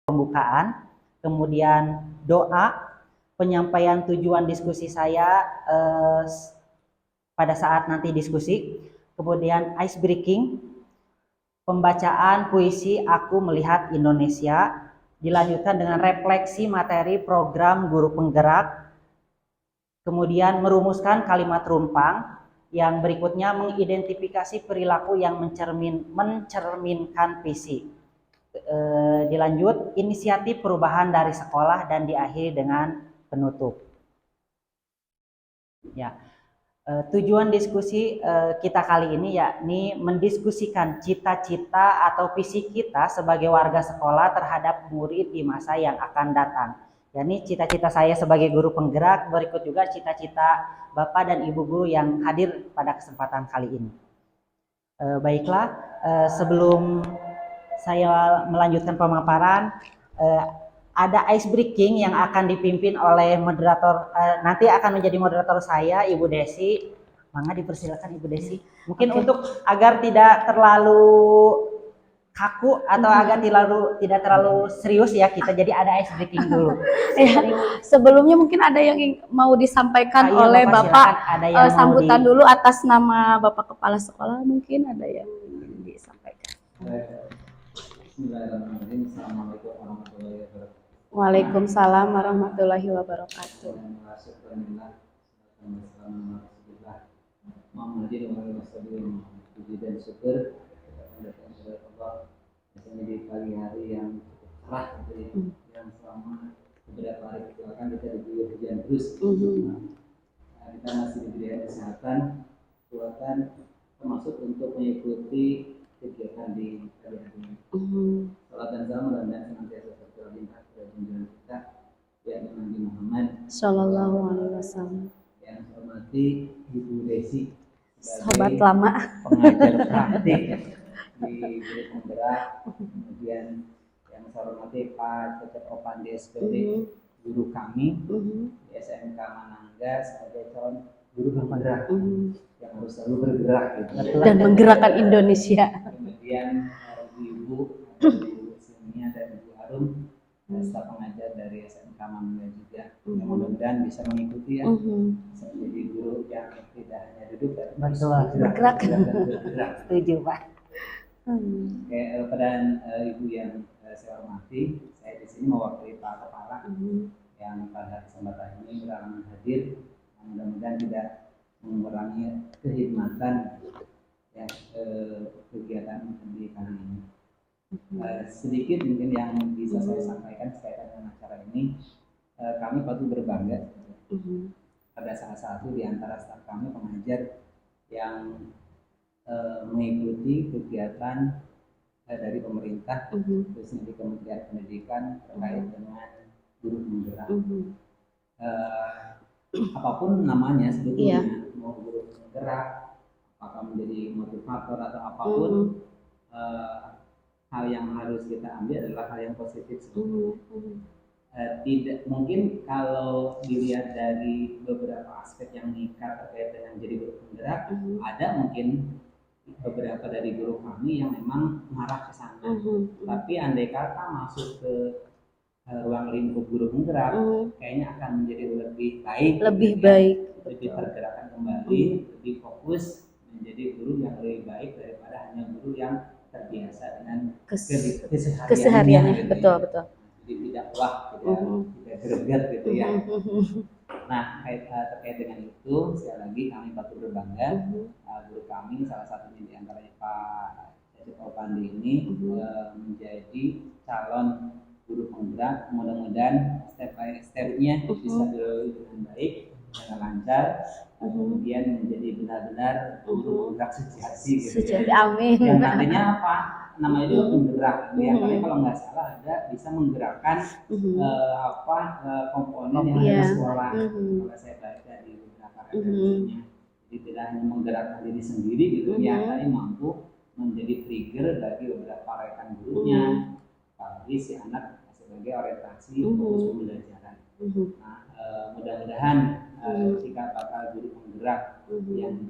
Pembukaan, kemudian doa, penyampaian tujuan diskusi saya pada saat nanti diskusi, kemudian ice breaking, pembacaan puisi Aku Melihat Indonesia, dilanjutkan dengan refleksi materi program guru penggerak, kemudian merumuskan kalimat rumpang, yang berikutnya mengidentifikasi perilaku yang mencerminkan visi. Dilanjut inisiatif perubahan dari sekolah dan diakhiri dengan penutup. Ya, tujuan diskusi kita kali ini yakni mendiskusikan cita-cita atau visi kita sebagai warga sekolah terhadap murid di masa yang akan datang. Yakni cita-cita saya sebagai guru penggerak, berikut juga cita-cita Bapak dan Ibu guru yang hadir pada kesempatan kali ini. Baiklah, sebelum saya melanjutkan pemaparan, ada ice breaking yang akan dipimpin oleh moderator, nanti akan menjadi moderator saya, Ibu Desi. Mangga dipersilakan Ibu Desi. Mungkin untuk agar tidak terlalu kaku atau agar tidak terlalu serius ya kita, jadi ada ice breaking dulu. Ya, sebelumnya mungkin ada yang mau disampaikan iya, oleh Bapak, ada yang sambutan dulu atas nama Bapak Kepala Sekolah, mungkin ada yang disampaikan. Bismillahirrahmanirrahim. Assalamualaikum warahmatullahi wabarakatuh. Waalaikumsalam warahmatullahi wabarakatuh. Puji dan syukur kepada Allah di pagi hari yang cukup cerah gitu ya, yang selama beberapa hari kebelakang kita diguyur hujan terus. Kita masih diberi kesehatan, kekuatan, termasuk untuk mengikuti kegiatan di pagi hari ini. Salat dan salam dan senantiasa tercurah kepada junjungan kita yakni Nabi Muhammad Sallallahu Alaihi Wasallam. Yang hormati Ibu Desi, sahabat lama, pengajar praktik di guru penggerak, kemudian yang saya hormati Pak Cecep Opandi SPD, guru kami di SMK Manangga sebagai calon guru penggerak yang harus selalu bergerak gitu, dan menggerakkan Indonesia. Kemudian Ibu Simia dan Ibu Arum, staf pengajar dari SMK Manangga juga, yang mudah-mudahan bisa mengikuti ya, menjadi guru yang tidak hanya duduk tapi bergerak. Setuju Pak. Oke, pada Ibu yang saya hormati, saya di sini mewakili Pak Kepala yang pada kesempatan ini berhalangan hadir. Mudah-mudahan tidak mengurangi kehidmatan ya, kegiatan di kali ini. Sedikit mungkin yang bisa saya sampaikan terkait dengan acara ini, kami patut berbangga pada salah satu di antara staf kami pengajar yang mengikuti kegiatan dari pemerintah, khususnya di Kementerian Pendidikan terkait dengan guru penggerak. Apapun namanya sebetulnya, mau guru penggerak, apakah menjadi motivator atau apapun, hal yang harus kita ambil adalah hal yang positif sebetulnya. Tidak mungkin kalau dilihat dari beberapa aspek yang mengikat terkait dengan jadi guru penggerak, ada mungkin beberapa dari guru kami yang memang mengarah ke sana. Tapi andai kata masuk ke ruang lingkup guru penggerak, kayaknya akan menjadi lebih baik, lebih tergerakkan kembali, lebih fokus menjadi guru yang lebih baik daripada hanya guru yang terbiasa dengan kesehariannya. Betul, betul. Jadi tidak wah, tidak greget gitu ya. Nah, terkait dengan itu, sekali lagi kami patut berbangga. Guru kami, salah satunya di antaranya Pak Cecep Opandi ini menjadi calon guru penggerak. Mudah-mudahan step by stepnya bisa dilalui dengan baik, dengan lancar, kemudian menjadi benar-benar guru penggerak sejati gitu ya. Amin. Yang nantinya apa? Namanya juga penggerak. Diantaranya kalau nggak salah ada bisa menggerakkan komponen yang ada di sekolah. Kalau saya baca di beberapa referensinya, jadi tidak hanya menggerakkan diri sendiri gitu, tapi mampu menjadi trigger bagi beberapa rekan gurunya, apalagi si anak sebagai orientasi fokus pembelajaran. Nah, mudah-mudahan jika bakal guru penggerak yang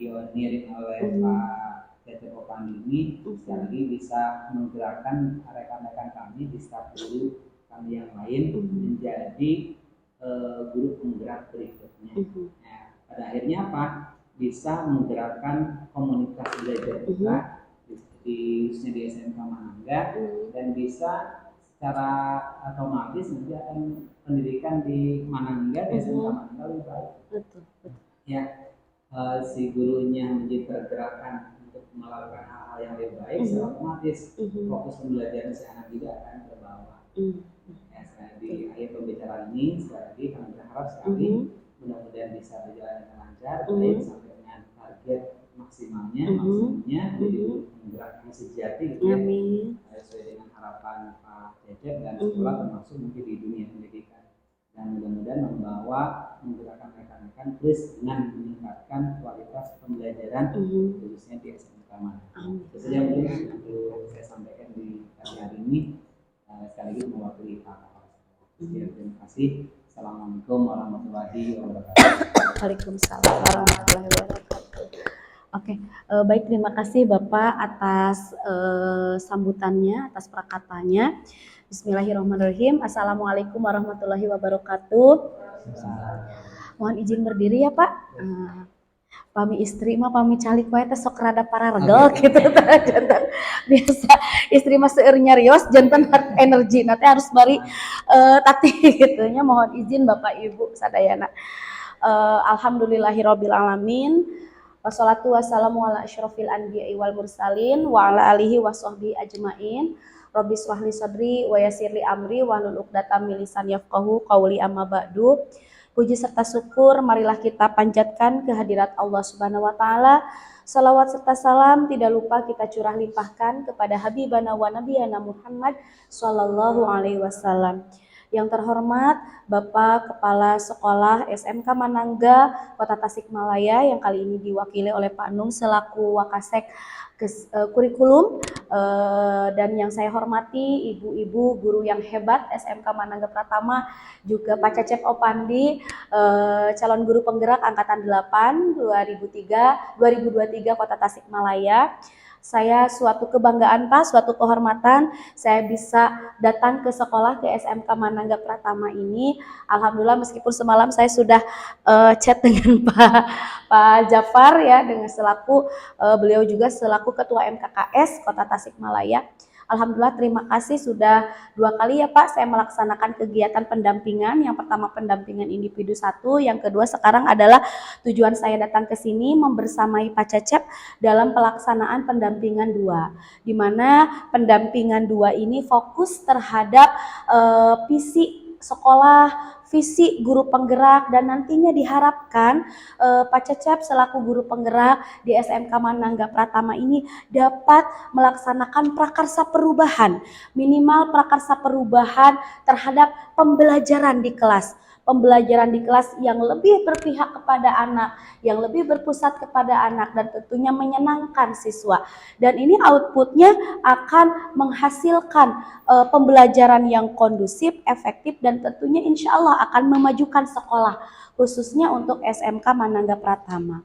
pionir oleh Pak Cecep Opandi ini sekali lagi bisa menggerakkan rekan-rekan kami di staf guru kami yang lain menjadi guru penggerak berikutnya. Nah, pada akhirnya apa? Bisa menggerakkan komunitas belajar kita khususnya di SMK Manangga dan bisa secara otomatis nanti akan pendidikan di Manangga di SMK Manangga lebih baik. Betul. Ya, si gurunya menjadi tergerakkan untuk melakukan hal-hal yang lebih baik, secara otomatis fokus pembelajaran si anak juga akan terbawa. Ya, di akhir pembicaraan ini sekali lagi kami berharap sekali mudah-mudahan bisa berjalan dengan lancar, baik sampai dengan target maksimalnya menjadi guru penggerak yang sejati gitu ya, sesuai dengan harapan Pak Cecep dan sekolah termasuk mungkin di dunia pendidikan, dan mudah-mudahan membawa menggerakkan rekan-rekan plus dengan meningkatkan kualitas pembelajaran khususnya di SMK Manangga. Itu saja mungkin yang perlu saya sampaikan di pagi hari ini. Sekali lagi mewakili Pak Kepala Sekolah. Terima kasih. Assalamualaikum warahmatullahi wabarakatuh. Waalaikumsalam warahmatullahi wabarakatuh. Oke, baik, terima kasih Bapak atas sambutannya, atas perkataannya. Bismillahirrahmanirrahim. Assalamualaikum warahmatullahi wabarakatuh. Mohon izin berdiri ya Pak. Pami istri mah pami calik wae teh sok rada pararegel gitu jantan. Biasa istri mah seueur nyarios jantan energi nanti harus bari tati gitu nya. Mohon izin Bapak Ibu sadayana. Alhamdulillahirabbil alamin. Wassalatu wassalamu ala asyrofil anbiya'i wal mursalin wa ala alihi washabbihi ajmain. Rabbi shrahli sadri wa yassirli amri wahlul 'uqdatam min lisani yafqahu qawli, amma ba'du. Puji serta syukur marilah kita panjatkan kehadirat Allah Subhanahu wa taala. Salawat serta salam tidak lupa kita curah limpahkan kepada Habibana wa Nabiyana Muhammad sallallahu alaihi wasallam. Yang terhormat Bapak Kepala Sekolah SMK Manangga Kota Tasikmalaya yang kali ini diwakili oleh Pak Nung selaku Wakasek kurikulum, dan yang saya hormati ibu-ibu guru yang hebat SMK Manangga Pratama, juga Pak Cecep Opandi, calon guru penggerak angkatan 8 2023 Kota Tasikmalaya. Saya suatu kebanggaan Pak, suatu kehormatan saya bisa datang ke sekolah ke SMK Manangga Pratama ini. Alhamdulillah meskipun semalam saya sudah chat dengan Pak Jafar ya, dengan selaku beliau juga selaku Ketua MKKS Kota Tasikmalaya. Alhamdulillah terima kasih sudah 2 kali ya Pak saya melaksanakan kegiatan pendampingan. Yang pertama pendampingan individu 1, yang kedua sekarang adalah tujuan saya datang ke sini membersamai Pak Cecep dalam pelaksanaan pendampingan 2. Di mana pendampingan 2 ini fokus terhadap visi sekolah, visi guru penggerak, dan nantinya diharapkan Pak Cecep selaku guru penggerak di SMK Manangga Pratama ini dapat melaksanakan prakarsa perubahan, minimal prakarsa perubahan terhadap pembelajaran di kelas. Pembelajaran di kelas yang lebih berpihak kepada anak, yang lebih berpusat kepada anak, dan tentunya menyenangkan siswa. Dan ini outputnya akan menghasilkan pembelajaran yang kondusif, efektif, dan tentunya insya Allah akan memajukan sekolah, khususnya untuk SMK Manangga Pratama.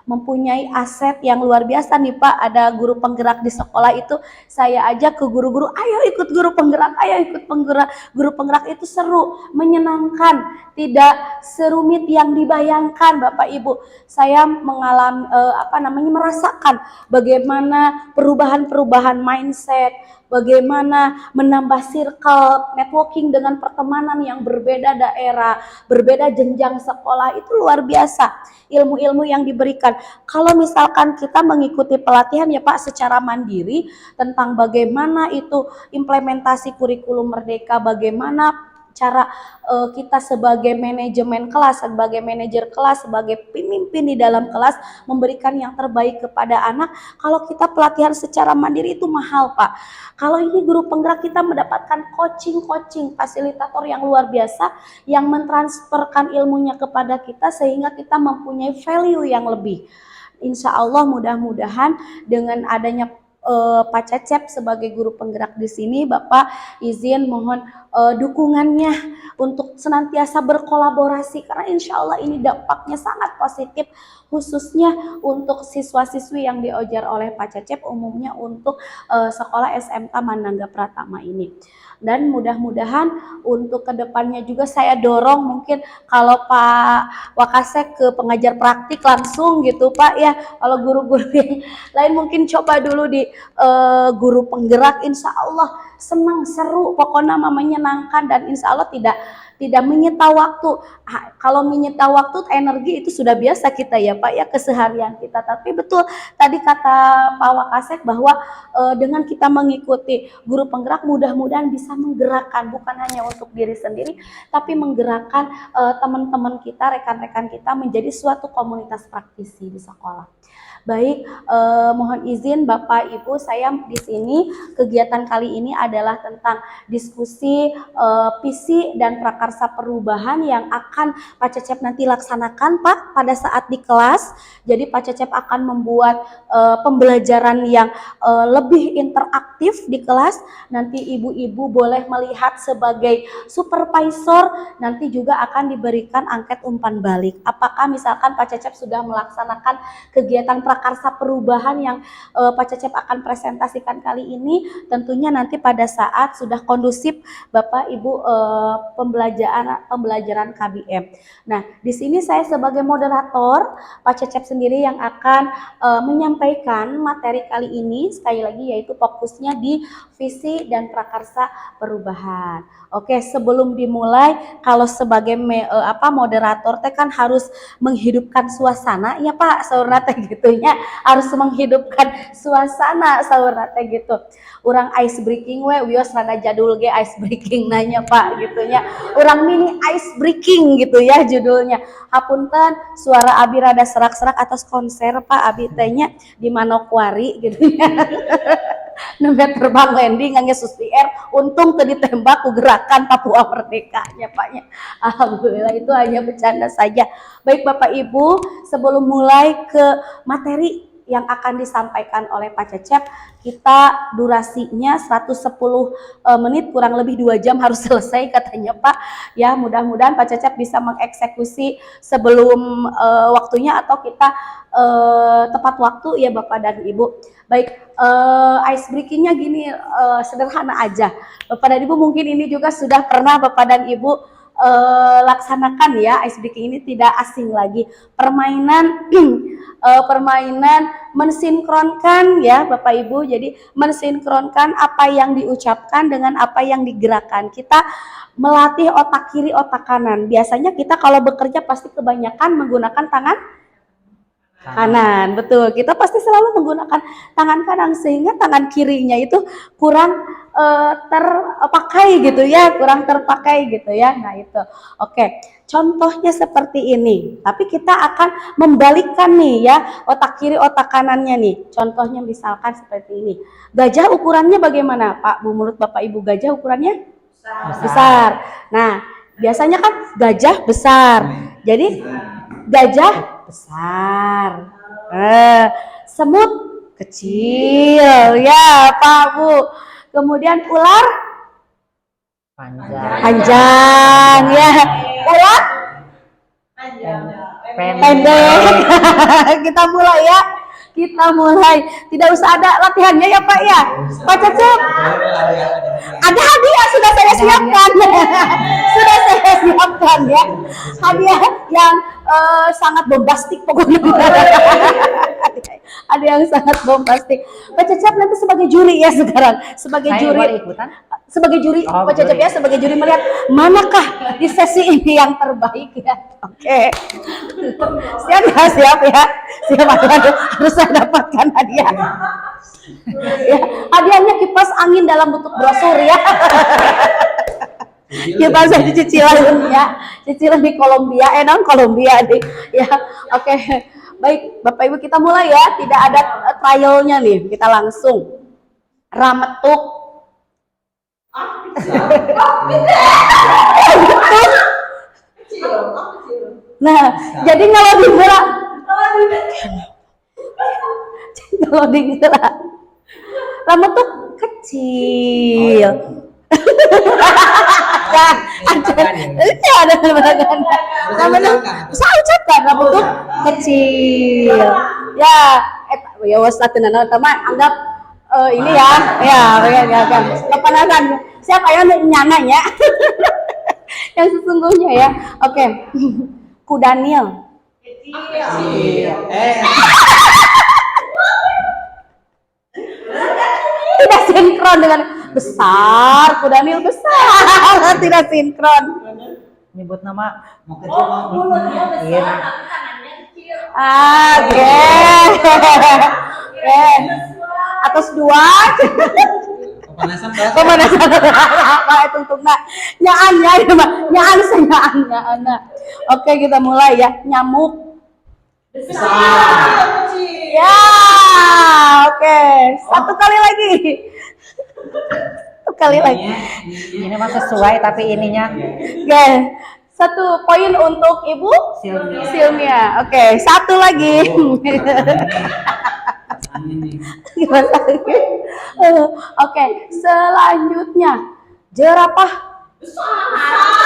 Mempunyai aset yang luar biasa nih Pak, ada guru penggerak di sekolah itu. Saya ajak ke guru-guru, ayo ikut guru penggerak, ayo ikut penggerak. Guru penggerak itu seru, menyenangkan, tidak serumit yang dibayangkan Bapak Ibu. Saya mengalami merasakan bagaimana perubahan-perubahan mindset, bagaimana menambah circle networking dengan pertemanan yang berbeda daerah, berbeda jenjang sekolah, itu luar biasa ilmu-ilmu yang diberikan. Kalau misalkan kita mengikuti pelatihan ya Pak secara mandiri tentang bagaimana itu implementasi kurikulum merdeka, bagaimana cara kita sebagai manajemen kelas, sebagai manajer kelas, sebagai pemimpin di dalam kelas memberikan yang terbaik kepada anak. Kalau kita pelatihan secara mandiri itu mahal Pak. Kalau ini guru penggerak kita mendapatkan coaching fasilitator yang luar biasa yang mentransferkan ilmunya kepada kita sehingga kita mempunyai value yang lebih. Insya Allah mudah-mudahan dengan adanya Pak Cecep sebagai guru penggerak di sini, Bapak izin mohon dukungannya untuk senantiasa berkolaborasi, karena insya Allah ini dampaknya sangat positif khususnya untuk siswa-siswi yang diojar oleh Pak Cecep, umumnya untuk sekolah SMK Manangga Pratama ini. Dan mudah-mudahan untuk kedepannya juga saya dorong, mungkin kalau Pak Wakasek ke pengajar praktik langsung gitu Pak ya, kalau guru-guru yang lain mungkin coba dulu di guru penggerak, insya Allah senang, seru, pokoknya menyenangkan, dan insya Allah tidak menyita waktu. Kalau menyita waktu, energi itu sudah biasa kita ya Pak ya, keseharian kita. Tapi betul tadi kata Pak Wakasek bahwa dengan kita mengikuti guru penggerak, mudah-mudahan bisa menggerakkan bukan hanya untuk diri sendiri, tapi menggerakkan teman-teman kita, rekan-rekan kita menjadi suatu komunitas praktisi di sekolah. Baik, mohon izin Bapak Ibu, saya di sini kegiatan kali ini adalah tentang diskusi visi dan prakarsa perubahan yang akan Pak Cecep nanti laksanakan Pak pada saat di kelas. Jadi Pak Cecep akan membuat pembelajaran yang lebih interaktif di kelas. Nanti ibu-ibu boleh melihat sebagai supervisor, nanti juga akan diberikan angket umpan balik. Apakah misalkan Pak Cecep sudah melaksanakan kegiatan prakarsa perubahan yang Pak Cecep akan presentasikan kali ini, tentunya nanti pada saat sudah kondusif Bapak Ibu pembelajaran KBM. Nah, di sini saya sebagai moderator, Pak Cecep sendiri yang akan menyampaikan materi kali ini, sekali lagi yaitu fokusnya di visi dan prakarsa perubahan. Oke, sebelum dimulai, kalau sebagai moderator teh kan harus menghidupkan suasana ya Pak, saurna teh gitu ya, harus menghidupkan suasana saurna teh gitu. Urang ice breaking wios rada jadul ge ice breaking nanya Pak gitu ya. Urang mini ice breaking gitu ya judulnya. Hapunten suara Abi rada serak-serak atas konser Pak Abi tehnya di Manokwari gitu ya. Nembe terbang landing ngangge Susi Air, untung tadi tembak ku gerakan Papua Merdeka ya Paknya. Alhamdulillah, itu hanya bercanda saja. Baik Bapak Ibu, sebelum mulai ke materi yang akan disampaikan oleh Pak Cecep, kita durasinya 110 menit, kurang lebih 2 jam harus selesai katanya Pak. Ya, mudah-mudahan Pak Cecep bisa mengeksekusi sebelum waktunya, atau kita tepat waktu ya Bapak dan Ibu. Baik, ice breakingnya gini, sederhana aja. Bapak dan Ibu mungkin ini juga sudah pernah Bapak dan Ibu laksanakan ya, ice breaking ini tidak asing lagi. Permainan permainan mensinkronkan ya Bapak Ibu, jadi mensinkronkan apa yang diucapkan dengan apa yang digerakkan. Kita melatih otak kiri, otak kanan. Biasanya kita kalau bekerja pasti kebanyakan menggunakan tangan kanan, betul. Kita pasti selalu menggunakan tangan kanan, sehingga tangan kirinya itu kurang terpakai gitu ya, kurang terpakai gitu ya. Nah itu, oke. Contohnya seperti ini, tapi kita akan membalikkan nih ya, otak kiri, otak kanannya nih. Contohnya misalkan seperti ini. Gajah ukurannya bagaimana Pak Bu? Menurut Bapak Ibu gajah ukurannya besar. Nah, biasanya kan gajah besar. Jadi gajah besar, semut kecil ya Pak Bu. Kemudian ular panjang ya, ular pendek. Kita mulai ya, kita mulai. Tidak usah ada latihannya ya Pak ya. Pak Cecep, ada hadiah sudah saya siapkan. Sudah saya siapkan ya, hadiah yang sangat bombastik pokoknya. Ada yang sangat bombastik. Pak Cecep nanti sebagai juri ya sekarang, sebagai saya juri ikutan? Sebagai juri, Pak Cecep ya sebagai juri melihat manakah di sesi ini yang terbaik ya. Oke. Siap ya, siap ya. Siap, harus saya dapatkan hadiah. Ya, hadiahnya kipas angin dalam bentuk brosur ya. Kita saya cicilan ya, cicilan di Kolombia, Kolombia nih ya. Oke. Baik Bapak Ibu, kita mulai ya, tidak ada trialnya nih, kita langsung rametuk. Nah, jadi kalau digerak, rametuk kecil. Ya, ada ganda. Namanya saya ucapkan dalam bentuk kecil. Ya, ya wes tenan teman anggap ini ya kan. Kepanasan. Siapa yang nyananya? Yang sesungguhnya ya. Oke. Kudanil. Tidak sinkron dengan besar, Kudanil besar, tidak sinkron. Nyebut nama mau kecil mau iya. Oke. Atas dua. Pemanasan apa itu tunggu nyaan. Oke, kita mulai ya. Nyamuk ya. Oke, satu kali lagi. Ini mah sesuai tapi ininya Oke, 1 poin untuk Ibu Silmia. Oke, 1 lagi. Oke, selanjutnya jerapah.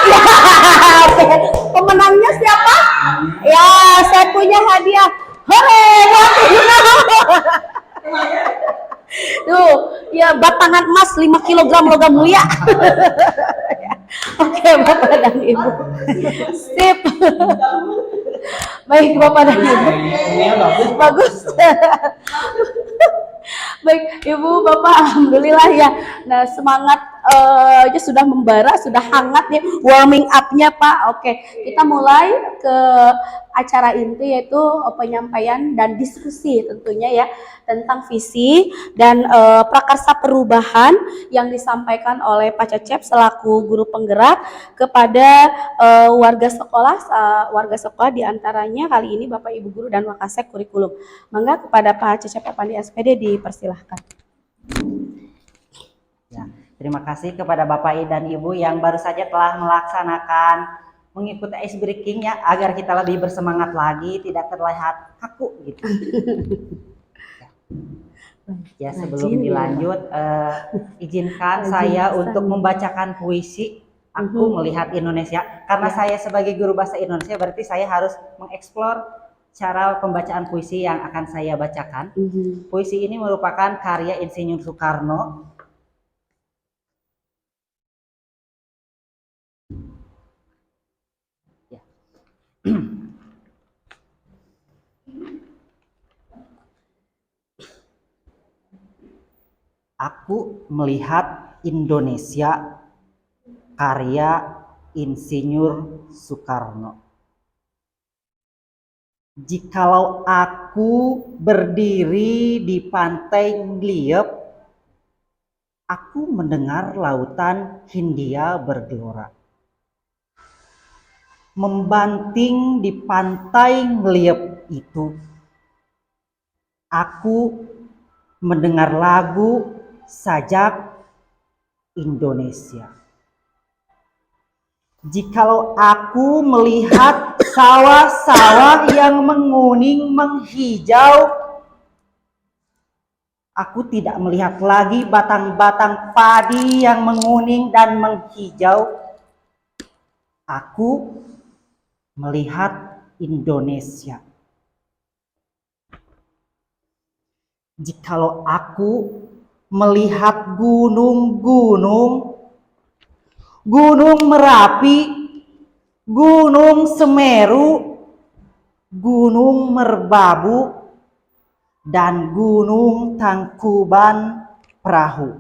Ya, oke. Pemenangnya siapa? Ya, saya punya hadiah. Hore, tuh, ya batangan emas 5 kg logam mulia. Oke, Bapak dan Ibu. Sip. Baik, Bapak dan Ibu. Bagus. Baik, Ibu, Bapak, alhamdulillah ya. Nah, semangat aja sudah membara, sudah hangat nih warming up-nya, Pak. Oke, kita mulai ke acara inti yaitu penyampaian dan diskusi tentunya ya tentang visi dan prakarsa perubahan yang disampaikan oleh Pak Cecep selaku guru penggerak kepada warga sekolah diantaranya kali ini Bapak Ibu guru dan Wakasek kurikulum. Mangga kepada Pak Cecep Pandi SPD dipersilahkan. ya. Terima kasih kepada Bapak dan Ibu yang baru saja telah melaksanakan mengikuti ice breaking ya agar kita lebih bersemangat lagi, tidak terlihat kaku gitu. Ya, sebelum dilanjut izinkan saya untuk membacakan puisi Aku Melihat Indonesia, karena saya sebagai guru bahasa Indonesia berarti saya harus mengeksplor cara pembacaan puisi yang akan saya bacakan. Puisi ini merupakan karya Insinyur Soekarno. Ya. Aku Melihat Indonesia, karya Insinyur Soekarno. Jikalau aku berdiri di pantai Ngliep, aku mendengar lautan Hindia bergelora. Membanting di pantai Ngliep itu, aku mendengar lagu sajak Indonesia. Jikalau aku melihat sawah-sawah yang menguning menghijau, aku tidak melihat lagi batang-batang padi yang menguning dan menghijau. Aku melihat Indonesia. Jikalau aku melihat gunung-gunung, Gunung Merapi, Gunung Semeru, Gunung Merbabu, dan Gunung Tangkuban Perahu,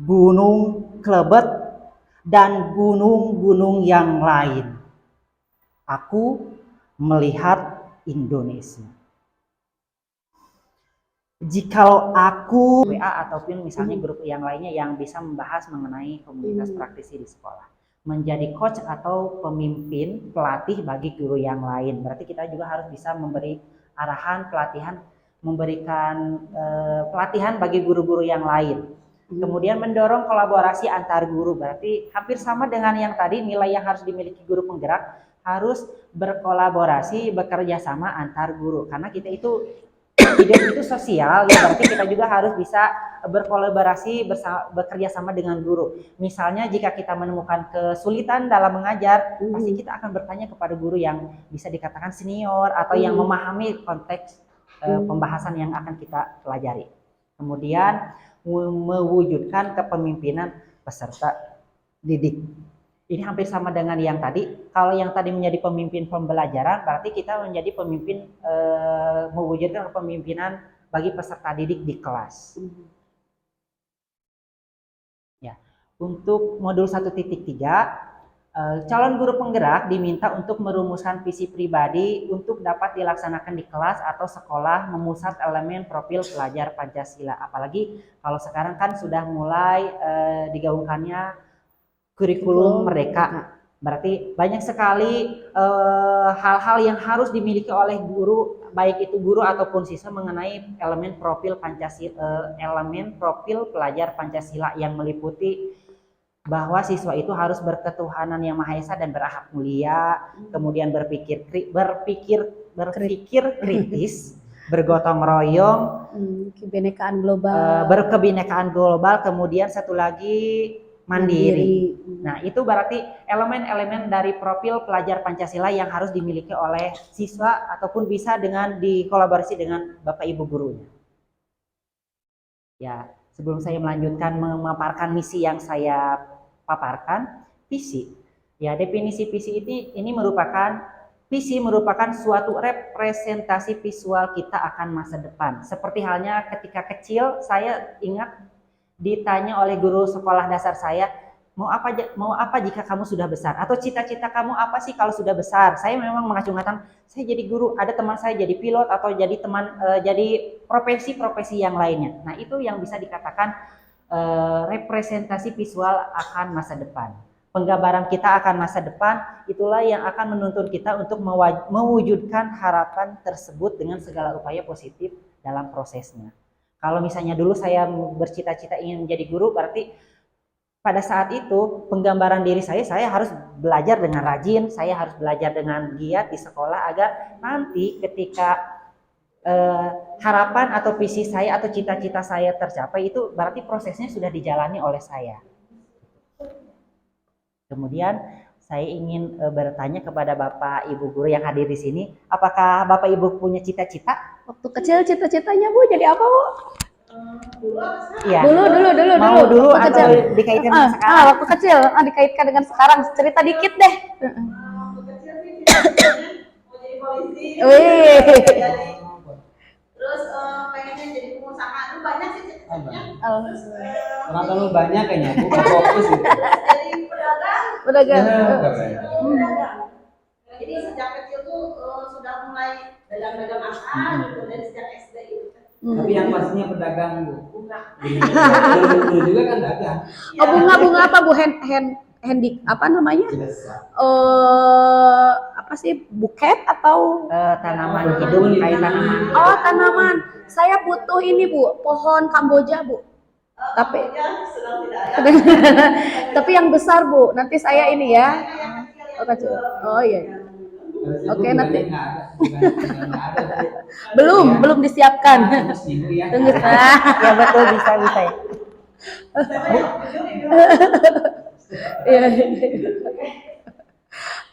Gunung Klebet, dan gunung-gunung yang lain. Aku melihat Indonesia. Jikalau aku WA ataupun misalnya grup yang lainnya yang bisa membahas mengenai komunitas praktisi di sekolah, menjadi coach atau pemimpin pelatih bagi guru yang lain, berarti kita juga harus bisa memberi arahan pelatihan, memberikan pelatihan bagi guru-guru yang lain. Kemudian mendorong kolaborasi antar guru, berarti hampir sama dengan yang tadi, nilai yang harus dimiliki guru penggerak harus berkolaborasi, bekerja sama antar guru, karena kita itu hidup itu sosial, ya berarti kita juga harus bisa berkolaborasi bekerja sama dengan guru. Misalnya jika kita menemukan kesulitan dalam mengajar, pasti kita akan bertanya kepada guru yang bisa dikatakan senior atau yang memahami konteks pembahasan yang akan kita pelajari. Kemudian mewujudkan kepemimpinan peserta didik. Ini hampir sama dengan yang tadi. Kalau yang tadi menjadi pemimpin pembelajaran, berarti kita menjadi pemimpin mewujudkan kepemimpinan bagi peserta didik di kelas. Ya, untuk modul 1.3, calon guru penggerak diminta untuk merumuskan visi pribadi untuk dapat dilaksanakan di kelas atau sekolah memusat elemen profil pelajar Pancasila. Apalagi kalau sekarang kan sudah mulai digaungkannya kurikulum merdeka. Berarti banyak sekali hal-hal yang harus dimiliki oleh guru, baik itu guru ataupun siswa mengenai elemen profil Pancasila, elemen profil pelajar Pancasila yang meliputi bahwa siswa itu harus berketuhanan yang Maha Esa dan berakhlak mulia, kemudian berpikir kritis, bergotong royong, kebinekaan global, berkebinekaan global, kemudian satu lagi mandiri. Nah, itu berarti elemen-elemen dari profil pelajar Pancasila yang harus dimiliki oleh siswa ataupun bisa dengan dikolaborasi dengan Bapak Ibu gurunya. Ya, sebelum saya melanjutkan memaparkan misi yang saya paparkan, visi. Ya, definisi visi ini visi merupakan suatu representasi visual kita akan masa depan. Seperti halnya ketika kecil, saya ingat ditanya oleh guru sekolah dasar saya, mau apa jika kamu sudah besar, atau cita-cita kamu apa sih kalau sudah besar. Saya memang mengacung-acung, saya jadi guru, ada teman saya jadi pilot atau jadi profesi-profesi yang lainnya. Nah, itu yang bisa dikatakan representasi visual akan masa depan. Penggambaran kita akan masa depan itulah yang akan menuntun kita untuk mewujudkan harapan tersebut dengan segala upaya positif dalam prosesnya. Kalau misalnya dulu saya bercita-cita ingin menjadi guru, berarti pada saat itu penggambaran diri saya harus belajar dengan rajin, saya harus belajar dengan giat di sekolah agar nanti ketika harapan atau visi saya atau cita-cita saya tercapai, itu berarti prosesnya sudah dijalani oleh saya. Kemudian saya ingin bertanya kepada Bapak Ibu guru yang hadir di sini, apakah Bapak Ibu punya cita-cita? Waktu kecil cita-citanya Bu jadi apa Bu? Iya. Dulu atau kecil. dikaitkan dengan sekarang? Waktu kecil, dikaitkan dengan sekarang. Cerita dikit deh. Waktu kecil sih cita-citanya mau jadi polisi. Terus pengennya jadi pengusaha. Itu banyak sih cita-citanya. Orang terlalu banyak kayaknya, bukan fokus gitu. Jadi Pedagang. Jadi sejak kecil tuh sudah mulai dagang-dagang apa gitu dari sejak SD itu. Tapi yang pastinya pedagang Bu. Bunga. Dulu juga kan dagang. Oh, bunga apa Bu? Handik apa namanya? Apa sih, buket atau Tanaman hidup, kayak tanaman. oh tanaman. Saya butuh ini Bu, pohon Kamboja Bu. Tapi Sedang tidak ada. tapi yang besar Bu. Nanti saya ini ya. Oh, kecil. Oh iya. Oke, nanti. Belum disiapkan. Tunggu. Ya betul, bisa ya. Iya.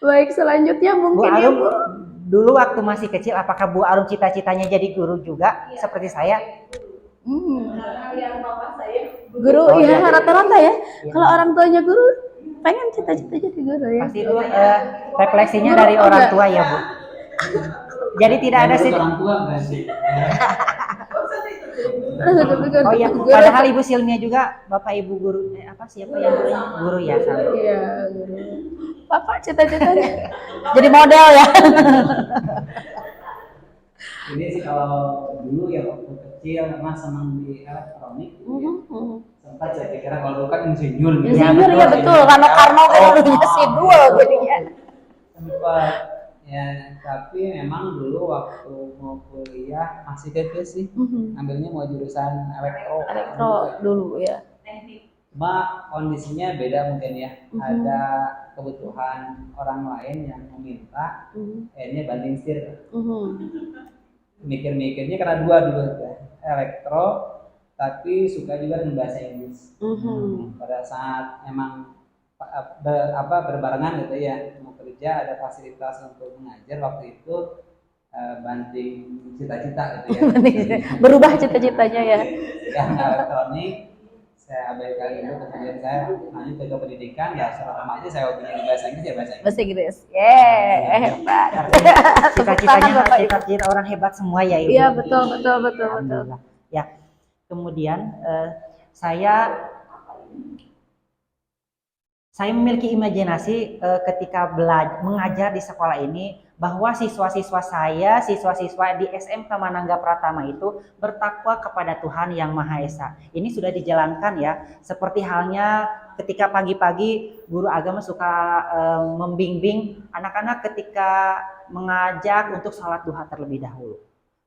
Baik, selanjutnya Bu mungkin ya Arum, Bu. dulu waktu masih kecil, apakah Bu Arum cita-citanya jadi guru juga seperti saya? Yang bapak saya Guru, Oh, iya iya. rata-rata ya. Iya. Kalau orang tuanya guru, pengen cita-cita jadi guru ya. Pasti itu refleksinya Guru, dari orang enggak. tua ya Bu. Jadi tidak ada sih. orang tua enggak sih? Oh iya, padahal Ibu Silmia juga Bapak Ibu guru, siapa yang guru ya sama. Iya, guru. Bapak cita-citanya jadi model ya. Ini sih kalau dulu ya waktu kecil memang senang di elektronik. Sempat saya kira kalau dulu kan insinyur gitu. Insinyur ya betul, karena Karno kan dulunya sidul jadinya. Sempat ya, tapi memang dulu waktu mau kuliah masih PP sih. Ambilnya mau jurusan Elektro dulu ya. Cuma kondisinya beda mungkin ya. Ada kebutuhan orang lain yang meminta, akhirnya banding setir. mikir-mikirnya karena dua dulu tuh, elektro tapi suka juga dengan bahasa Inggris. Pada saat emang berbarengan gitu ya, mau kerja ada fasilitas untuk mengajar waktu itu, banting cita-cita gitu ya. Berubah cita-citanya ya. Yang elektronik saya abaikan dulu, kemudian saya lanjut ke pendidikan, ya secara aja saya hobinya bahasa Inggris ya bahasa Inggris. Bahasa Inggris. Hebat. Cita-citanya cita-cita orang hebat semua ya Ibu. Iya, betul. Alhamdulillah. Ya. Kemudian saya memiliki imajinasi ketika mengajar di sekolah ini bahwa siswa-siswa di SMK Manangga Pratama itu bertakwa kepada Tuhan Yang Maha Esa. Ini sudah dijalankan ya, seperti halnya ketika pagi-pagi guru agama suka membimbing anak-anak ketika mengajak untuk sholat duha terlebih dahulu.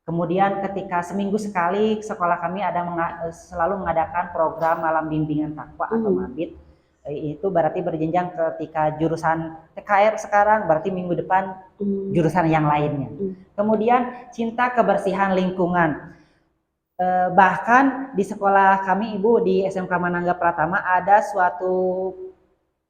Kemudian ketika seminggu sekali sekolah kami selalu mengadakan program malam bimbingan takwa atau mabit. Itu berarti berjenjang ketika jurusan TKR sekarang berarti minggu depan jurusan yang lainnya. Kemudian cinta kebersihan lingkungan. Bahkan di sekolah kami Ibu di SMK Manangga Pratama ada suatu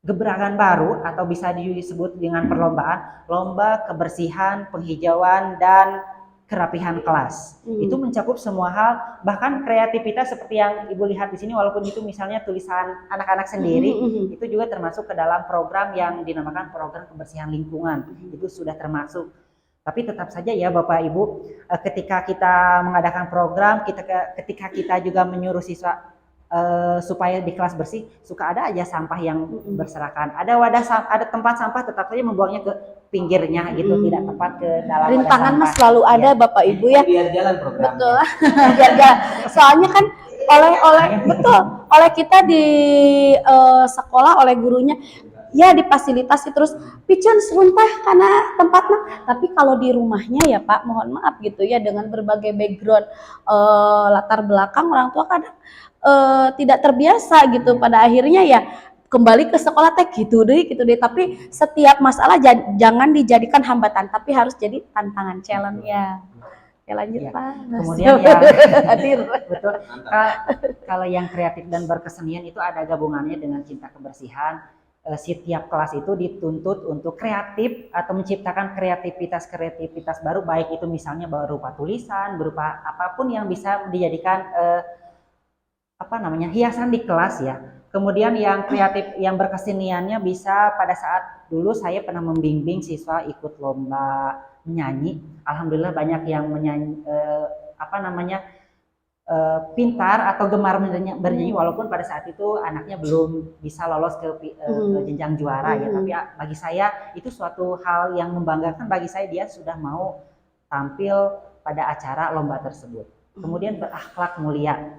gebrakan baru atau bisa disebut dengan perlombaan, lomba kebersihan, penghijauan dan kerapihan kelas. Itu mencakup semua hal, bahkan kreativitas seperti yang Ibu lihat di sini, walaupun itu misalnya tulisan anak-anak sendiri, itu juga termasuk ke dalam program yang dinamakan program kebersihan lingkungan. Itu sudah termasuk. Tapi tetap saja ya Bapak Ibu, ketika kita mengadakan program, ketika kita juga menyuruh siswa supaya di kelas bersih, suka ada aja sampah yang berserakan. Ada tempat sampah tetap saja membuangnya ke pinggirnya gitu, tidak tepat ke dalam. Rintangan mas selalu ada ya. Bapak Ibu ya. Biar jalan programnya. Betul. Biar jalan. Soalnya kan oleh kita di sekolah, oleh gurunya ya difasilitasi terus pican seruntah karena tempatnya. Tapi kalau di rumahnya ya Pak, mohon maaf gitu ya, dengan berbagai background latar belakang orang tua kadang tidak terbiasa gitu. Pada akhirnya ya kembali ke sekolah teh gitu deh. Tapi setiap masalah jangan dijadikan hambatan, tapi harus jadi tantangan, challenge ya. Ya lanjut ya. Pak. Kemudian ya hadir. Betul. Kalau yang kreatif dan berkesenian itu ada gabungannya dengan cinta kebersihan. Setiap kelas itu dituntut untuk kreatif atau menciptakan kreativitas baru, baik itu misalnya berupa tulisan, berupa apapun yang bisa dijadikan hiasan di kelas ya. Kemudian yang kreatif, yang berkeseniannya bisa pada saat dulu saya pernah membimbing siswa ikut lomba menyanyi. Alhamdulillah banyak yang menyanyi pintar atau gemar bernyanyi, walaupun pada saat itu anaknya belum bisa lolos ke jenjang juara ya. Tapi bagi saya itu suatu hal yang membanggakan, bagi saya dia sudah mau tampil pada acara lomba tersebut. Kemudian berakhlak mulia.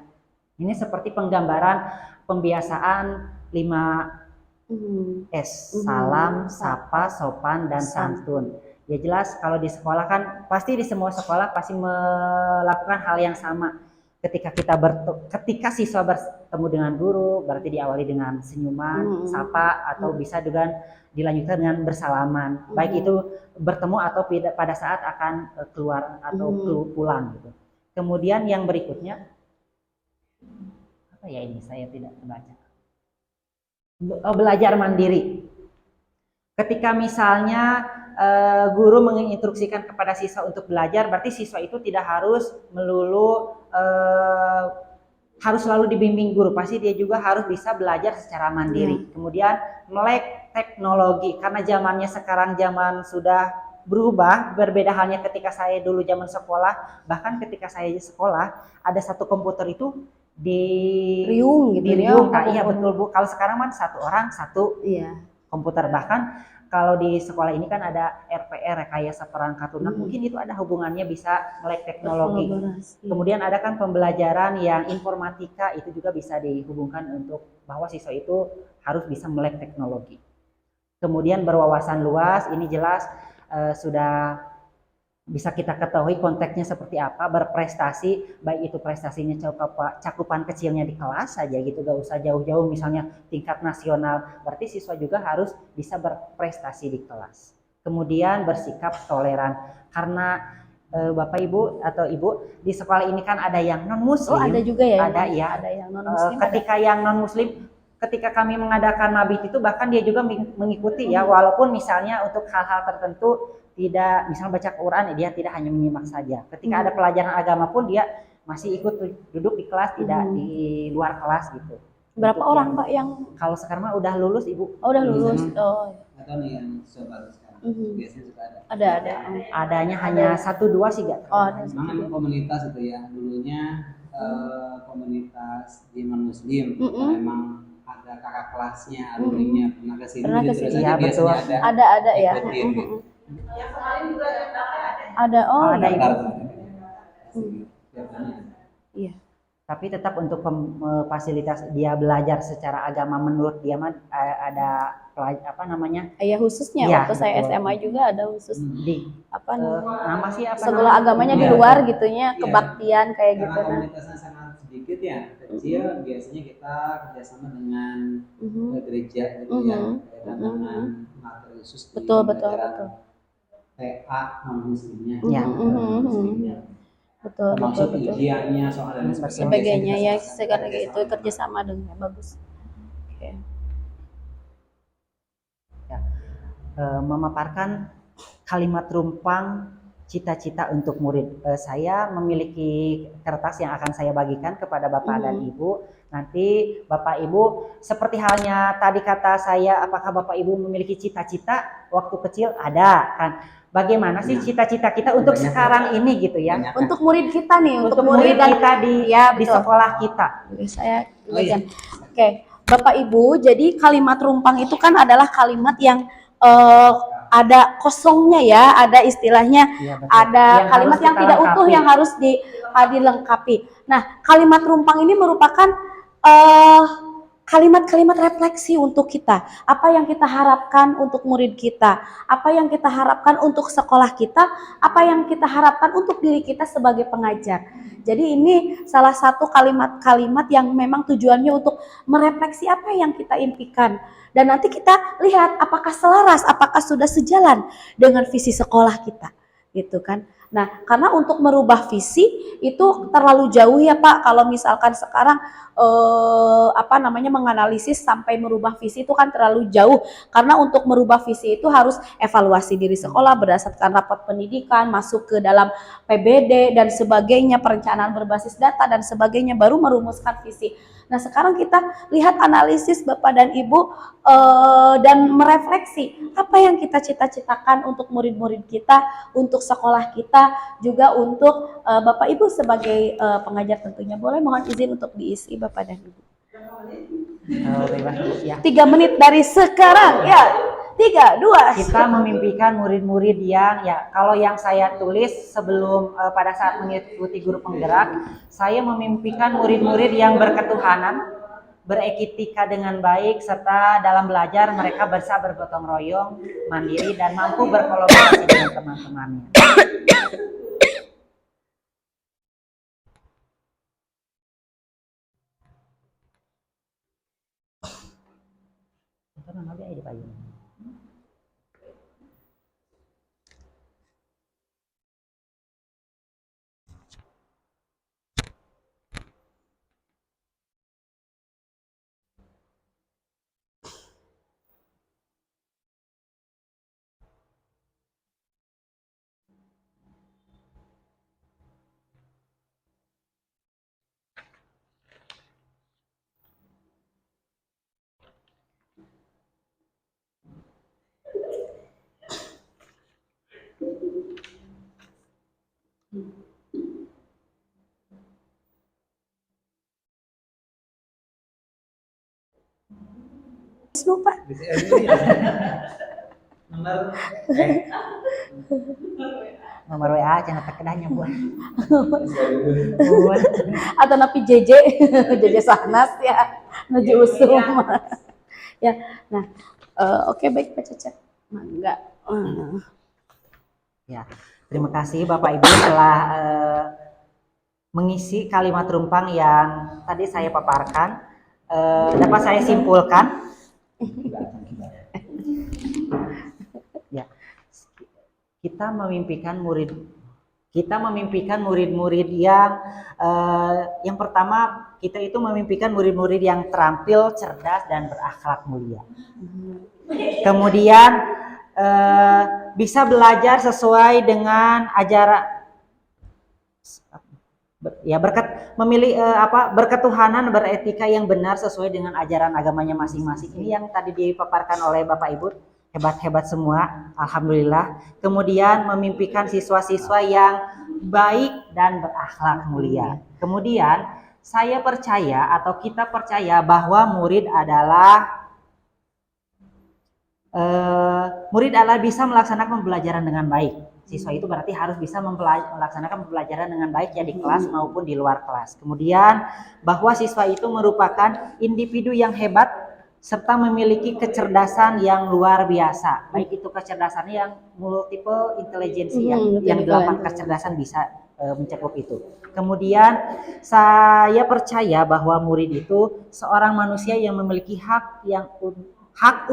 Ini seperti penggambaran pembiasaan 5S, salam, sapa, sopan, dan santun. Ya jelas kalau di sekolah kan pasti di semua sekolah pasti melakukan hal yang sama. Ketika siswa bertemu dengan guru berarti diawali dengan senyuman, sapa, atau bisa juga dilanjutkan dengan bersalaman. Baik itu bertemu atau pada saat akan keluar atau pulang gitu. Kemudian yang berikutnya apa ya, ini saya tidak membaca. Belajar mandiri. Ketika misalnya guru menginstruksikan kepada siswa untuk belajar, berarti siswa itu tidak harus melulu harus selalu dibimbing guru, pasti dia juga harus bisa belajar secara mandiri. Kemudian melek teknologi, karena zamannya sekarang zaman sudah berubah, berbeda halnya ketika saya dulu zaman sekolah. Bahkan ketika saya di sekolah ada satu komputer itu di riung gitu ya. Iya betul Bu. Kalau sekarang kan satu orang satu komputer. Bahkan kalau di sekolah ini kan ada RPR, rekayasa perangkat lunak, mungkin itu ada hubungannya bisa melek teknologi. Kemudian ada kan pembelajaran yang informatika, itu juga bisa dihubungkan untuk bahwa siswa itu harus bisa melek teknologi. Kemudian berwawasan luas, ini jelas sudah bisa kita ketahui konteksnya seperti apa, berprestasi, baik itu prestasinya cakupan kecilnya di kelas saja gitu, gak usah jauh-jauh misalnya tingkat nasional, berarti siswa juga harus bisa berprestasi di kelas. Kemudian bersikap toleran, karena Bapak Ibu atau Ibu, di sekolah ini kan ada yang non muslim. Oh, ada juga ya? Ada ya. Ada yang non muslim. Ketika yang non muslim, ketika kami mengadakan mabit itu bahkan dia juga mengikuti ya, walaupun misalnya untuk hal-hal tertentu tidak, misal baca Quran dia tidak hanya menyimak saja. Ketika ada pelajaran agama pun dia masih ikut duduk di kelas, tidak di luar kelas gitu. Berapa Untuk orang Pak yang kalau sekarang mah udah lulus Ibu? udah lulus? Oh, Atau nih yang baru sekarang. Biasanya suka ada. ada. Adanya hanya 1-2 sih gak? Oh, ada. Memang komunitas itu ya, dulunya komunitas di non muslim, memang ada kakak kelasnya, alumninya pernah kesini, Pernah terus kesini. aja Iya, betul. biasanya Ada ya. ikutin gitu. Yang kemarin juga ada. Ada. Oh, Ada, iya. Ibu. Iya. Tapi tetap untuk fasilitas dia belajar secara agama menurut dia mah ada apa namanya? Ya khususnya Iya, waktu saya betul. SMA juga ada khusus Di apa namanya? nama sih apa Sekolah namanya? agamanya di Iya. luar gitunya, Iya. kebaktian kayak Karena gitu nah. komunitasnya sangat sedikit ya, kecil, biasanya kita kerjasama dengan gereja gitu ya, dengan materi khusus di Betul. pembelajaran TA non muslimnya, Ya. muslimnya. Betul. Termasuk ujiannya, soal dan Sebagainya ya, kita sekarang itu kerjasama kerjasama dengan bagus. Oke. Memaparkan kalimat rumpang cita-cita untuk murid. Saya memiliki kertas yang akan saya bagikan kepada Bapak dan Ibu. Nanti Bapak Ibu, seperti halnya tadi kata saya, apakah Bapak Ibu memiliki cita-cita waktu kecil? Ada kan? Bagaimana sih cita-cita kita untuk Banyak, sekarang ini gitu ya? Banyak. Untuk murid kita nih, Untuk murid dan kita di betul. sekolah kita. Saya Oh, iya. Oke, Bapak Ibu, jadi kalimat rumpang itu kan adalah kalimat yang ada kosongnya ya, ada istilahnya, Iya, betul. ada Yang kalimat harus yang kita tidak lengkapi. utuh yang harus dilengkapi. Nah, kalimat rumpang ini merupakan kalimat-kalimat refleksi untuk kita. Apa yang kita harapkan untuk murid kita, apa yang kita harapkan untuk sekolah kita, apa yang kita harapkan untuk diri kita sebagai pengajar. Jadi ini salah satu kalimat-kalimat yang memang tujuannya untuk merefleksi apa yang kita impikan. Dan nanti kita lihat apakah selaras, apakah sudah sejalan dengan visi sekolah kita. Gitu kan. Nah, karena untuk merubah visi itu terlalu jauh ya Pak. Kalau misalkan sekarang menganalisis sampai merubah visi itu kan terlalu jauh. Karena untuk merubah visi itu harus evaluasi diri sekolah berdasarkan rapat pendidikan, masuk ke dalam PBD dan sebagainya, perencanaan berbasis data dan sebagainya, baru merumuskan visi. Nah, sekarang kita lihat analisis Bapak dan Ibu dan merefleksi apa yang kita cita-citakan untuk murid-murid kita, untuk sekolah kita, juga untuk Bapak Ibu sebagai pengajar tentunya. Boleh mohon izin untuk diisi Bapak dan Ibu. Ya. 3 menit dari sekarang ya. 3, 2. Kita memimpikan murid-murid yang ya, kalau yang saya tulis sebelum pada saat mengikuti guru penggerak, saya memimpikan murid-murid yang berketuhanan, beretika dengan baik, serta dalam belajar mereka bisa bergotong royong, mandiri, dan mampu berkolaborasi dengan teman-temannya. Lupa. Nomor WA jangan terkedanya Bu. Atau napi JJ Sahnas ya, Naji Usum. Ya, nah, oke baik Pak Caca. Enggak. Ya, terima kasih Bapak Ibu telah mengisi kalimat rumpang yang tadi saya paparkan. Dapat saya simpulkan. Ya, kita memimpikan murid Kita memimpikan murid-murid yang pertama kita itu memimpikan murid-murid yang terampil, cerdas dan berakhlak mulia. Kemudian bisa belajar sesuai dengan ajaran ya berketuhanan, beretika yang benar sesuai dengan ajaran agamanya masing-masing. Ini yang tadi dipaparkan oleh Bapak Ibu, hebat-hebat semua, alhamdulillah. Kemudian memimpikan siswa-siswa yang baik dan berakhlak mulia. Kemudian saya percaya atau kita percaya bahwa murid adalah bisa melaksanakan pembelajaran dengan baik. Siswa itu berarti harus bisa melaksanakan pembelajaran dengan baik ya di kelas maupun di luar kelas. Kemudian bahwa siswa itu merupakan individu yang hebat serta memiliki kecerdasan yang luar biasa. Baik itu kecerdasannya yang multiple intelligency yang 8 kecerdasan bisa mencakup itu. Kemudian saya percaya bahwa murid itu seorang manusia yang memiliki hak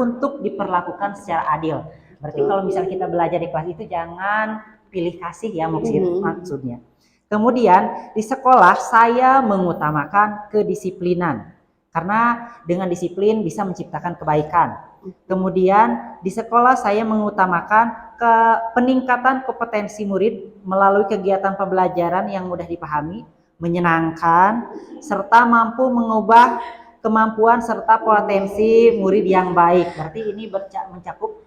untuk diperlakukan secara adil. Berarti kalau misalnya kita belajar di kelas itu jangan pilih kasih ya maksudnya. Kemudian di sekolah saya mengutamakan kedisiplinan. Karena dengan disiplin bisa menciptakan kebaikan. Kemudian di sekolah saya mengutamakan peningkatan kompetensi murid melalui kegiatan pembelajaran yang mudah dipahami, menyenangkan, serta mampu mengubah kemampuan serta potensi murid yang baik. Berarti ini mencakup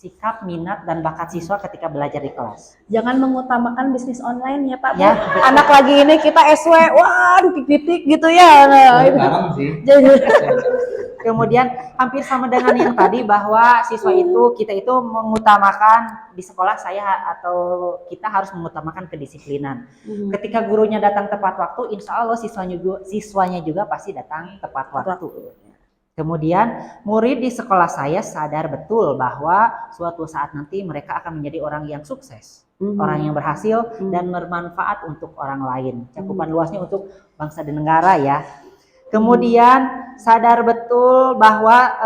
sikap, minat, dan bakat siswa ketika belajar di kelas. Jangan mengutamakan bisnis online ya Pak. Ya, anak lagi ini kita SW, wah titik-titik gitu ya. Sekarang sih. Kemudian hampir sama dengan yang tadi bahwa siswa itu kita itu mengutamakan di sekolah kita harus mengutamakan kedisiplinan. Ketika gurunya datang tepat waktu, insya Allah siswanya juga pasti datang tepat waktu. Kemudian murid di sekolah saya sadar betul bahwa suatu saat nanti mereka akan menjadi orang yang sukses, orang yang berhasil dan bermanfaat untuk orang lain. Cakupan luasnya untuk bangsa dan negara ya. Kemudian sadar betul bahwa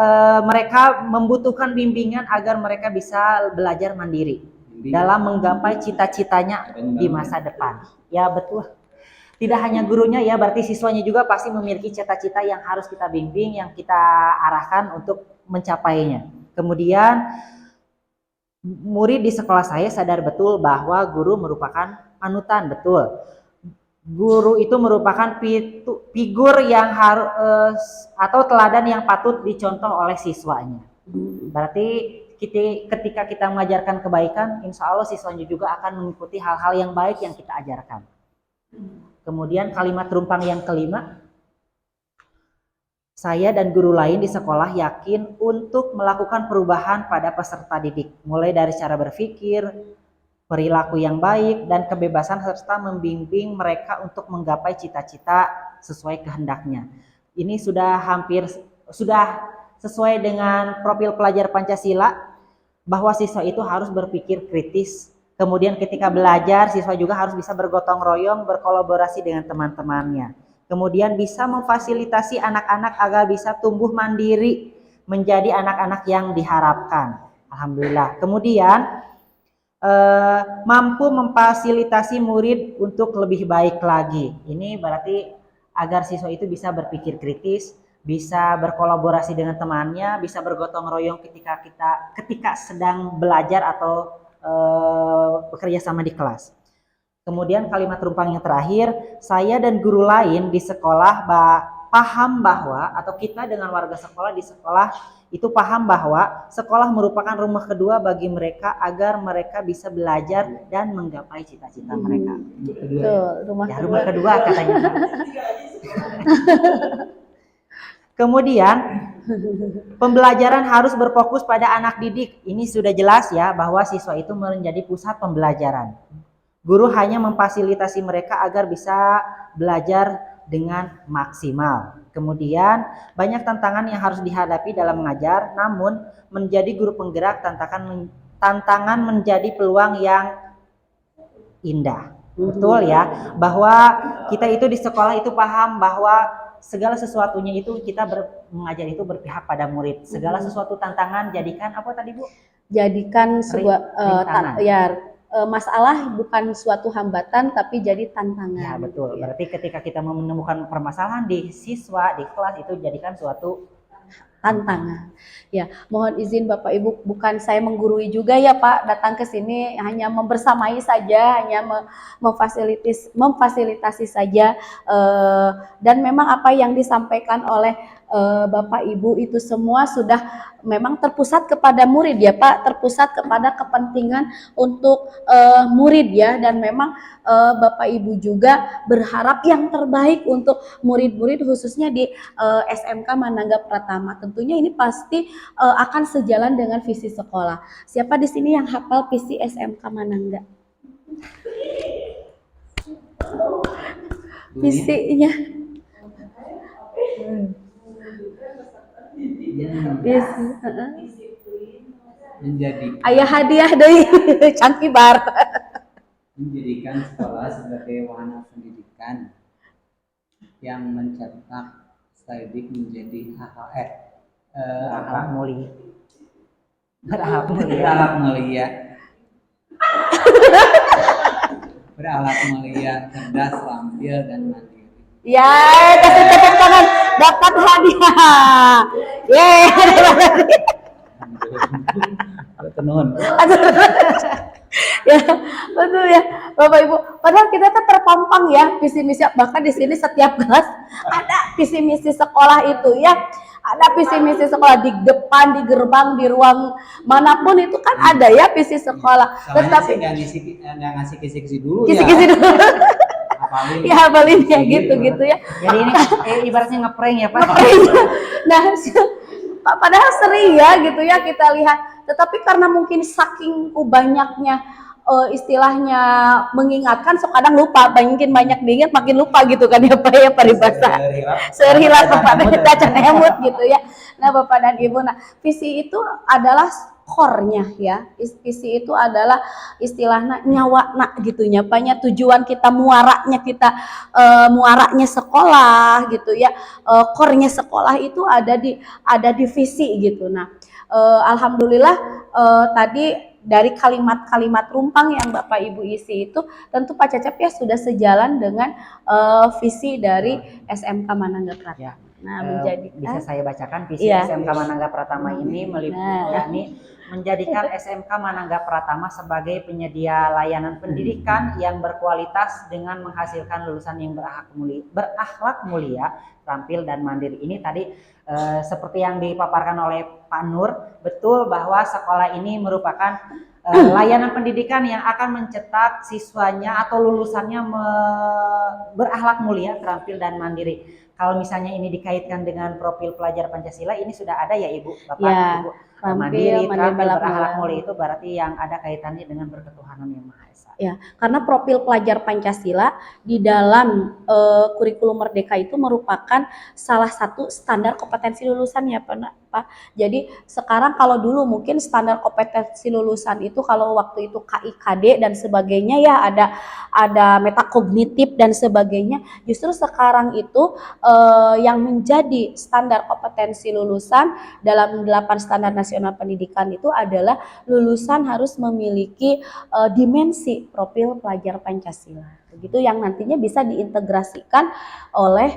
mereka membutuhkan bimbingan agar mereka bisa belajar mandiri dalam menggapai cita-citanya di masa depan. Ya betul. Tidak hanya gurunya ya, berarti siswanya juga pasti memiliki cita-cita yang harus kita bimbing, yang kita arahkan untuk mencapainya. Kemudian murid di sekolah saya sadar betul bahwa guru merupakan panutan, betul. Guru itu merupakan figur yang harus atau teladan yang patut dicontoh oleh siswanya. Berarti ketika kita mengajarkan kebaikan, insya Allah siswanya juga akan mengikuti hal-hal yang baik yang kita ajarkan. Kemudian kalimat rumpang yang kelima, saya dan guru lain di sekolah yakin untuk melakukan perubahan pada peserta didik, mulai dari cara berpikir, perilaku yang baik, dan kebebasan serta membimbing mereka untuk menggapai cita-cita sesuai kehendaknya. Ini sudah sesuai dengan profil pelajar Pancasila, bahwa siswa itu harus berpikir kritis. Kemudian ketika belajar, siswa juga harus bisa bergotong royong, berkolaborasi dengan teman-temannya. Kemudian bisa memfasilitasi anak-anak agar bisa tumbuh mandiri, menjadi anak-anak yang diharapkan. Alhamdulillah. Kemudian mampu memfasilitasi murid untuk lebih baik lagi. Ini berarti agar siswa itu bisa berpikir kritis, bisa berkolaborasi dengan temannya, bisa bergotong royong ketika sedang belajar atau bekerja sama di kelas. Kemudian kalimat rumpang yang terakhir, saya dan guru lain di sekolah paham bahwa, atau kita dengan warga sekolah di sekolah itu paham bahwa sekolah merupakan rumah kedua bagi mereka agar mereka bisa belajar dan menggapai cita-cita mereka. Rumah kedua katanya. Kemudian pembelajaran harus berfokus pada anak didik. Ini sudah jelas ya bahwa siswa itu menjadi pusat pembelajaran. Guru hanya memfasilitasi mereka agar bisa belajar dengan maksimal. Kemudian banyak tantangan yang harus dihadapi dalam mengajar, namun menjadi guru penggerak tantangan menjadi peluang yang indah. Betul ya, bahwa kita itu di sekolah itu paham bahwa segala sesuatunya itu kita mengajar itu berpihak pada murid. Segala sesuatu tantangan jadikan apa tadi Bu? Jadikan sebuah masalah bukan suatu hambatan tapi jadi tantangan. Ya betul. Gitu ya. Berarti ketika kita menemukan permasalahan di siswa di kelas itu jadikan suatu Tantangan. Ya, mohon izin Bapak Ibu, bukan saya menggurui juga ya Pak, datang ke sini hanya membersamai saja, hanya memfasilitasi saja, dan memang apa yang disampaikan oleh Bapak Ibu itu semua sudah memang terpusat kepada murid ya Pak, terpusat kepada kepentingan untuk murid ya, dan memang Bapak Ibu juga berharap yang terbaik untuk murid-murid khususnya di SMK Manangga Pratama. Tentunya ini pasti akan sejalan dengan visi sekolah. Siapa di sini yang hafal visi SMK Manangga? Visinya. Visi. Menjadi Ayah hadiah dari Cangki Bar. menjadikan sekolah sebagai wahana pendidikan yang mencetak didik menjadi berakhlak mulia. Berakhlak mulia. berakhlak mulia, berakhlak mulia, cerdas, lampil, dan mandiri. Ya, kasih tepuk tangan, dapat hadiah. Yeay. Tenun. Ya, betul ya, Bapak Ibu. Padahal kita tuh terpampang ya visi misi, bahkan di sini setiap kelas ada visi misi sekolah itu ya. Ada visi misi sekolah di depan, di gerbang, di ruang manapun itu kan ada ya visi sekolah. Tetapi Tetapi nggak ngasih kisi-kisi dulu kisi-kisi ya. dulu. Apalagi Ya, hafalin ya gitu ya. Jadi ini ibaratnya ngeprank ya Pak. Nah, padahal sering ya gitu ya kita lihat. Tetapi karena mungkin saking banyaknya istilahnya mengingatkan, so kadang lupa, makin banyak diingat makin lupa gitu kan ya Pak ya, paribasa sehilap kepada cacan emut gitu ya. Nah Bapak dan Ibu, nah visi itu adalah core-nya ya, visi itu adalah istilahnya nyawa nak gitu nyapanya, tujuan kita muaranya muaranya sekolah gitu ya, core-nya sekolah itu ada di visi gitu. Nah alhamdulillah tadi dari kalimat-kalimat rumpang yang Bapak Ibu isi itu tentu Pak Cecep ya sudah sejalan dengan visi dari SMK Manangga Pratama. Ya. Nah, bisa saya bacakan visi Iya. SMK Manangga Pratama ini meliputi yakni menjadikan SMK Manangga Pratama sebagai penyedia layanan pendidikan yang berkualitas dengan menghasilkan lulusan yang berakhlak mulia, terampil dan mandiri. Ini tadi seperti yang dipaparkan oleh Pak Nur, betul bahwa sekolah ini merupakan layanan pendidikan yang akan mencetak siswanya atau lulusannya berakhlak mulia, terampil dan mandiri. Kalau misalnya ini dikaitkan dengan profil pelajar Pancasila, ini sudah ada ya Ibu, Bapak, Ya, Ibu. terampil, Terampil, balap berakhlak mulia. mulia itu berarti yang ada kaitannya dengan berketuhanan yang Maha Esa. Ya, karena profil pelajar Pancasila di dalam kurikulum Merdeka itu merupakan salah satu standar kompetensi lulusan ya Pak. Jadi sekarang kalau dulu mungkin standar kompetensi lulusan itu kalau waktu itu KIKD dan sebagainya ya ada metakognitif dan sebagainya. Justru sekarang itu yang menjadi standar kompetensi lulusan dalam 8 standar nasional pendidikan itu adalah lulusan harus memiliki dimensi profil pelajar Pancasila. Begitu yang nantinya bisa diintegrasikan oleh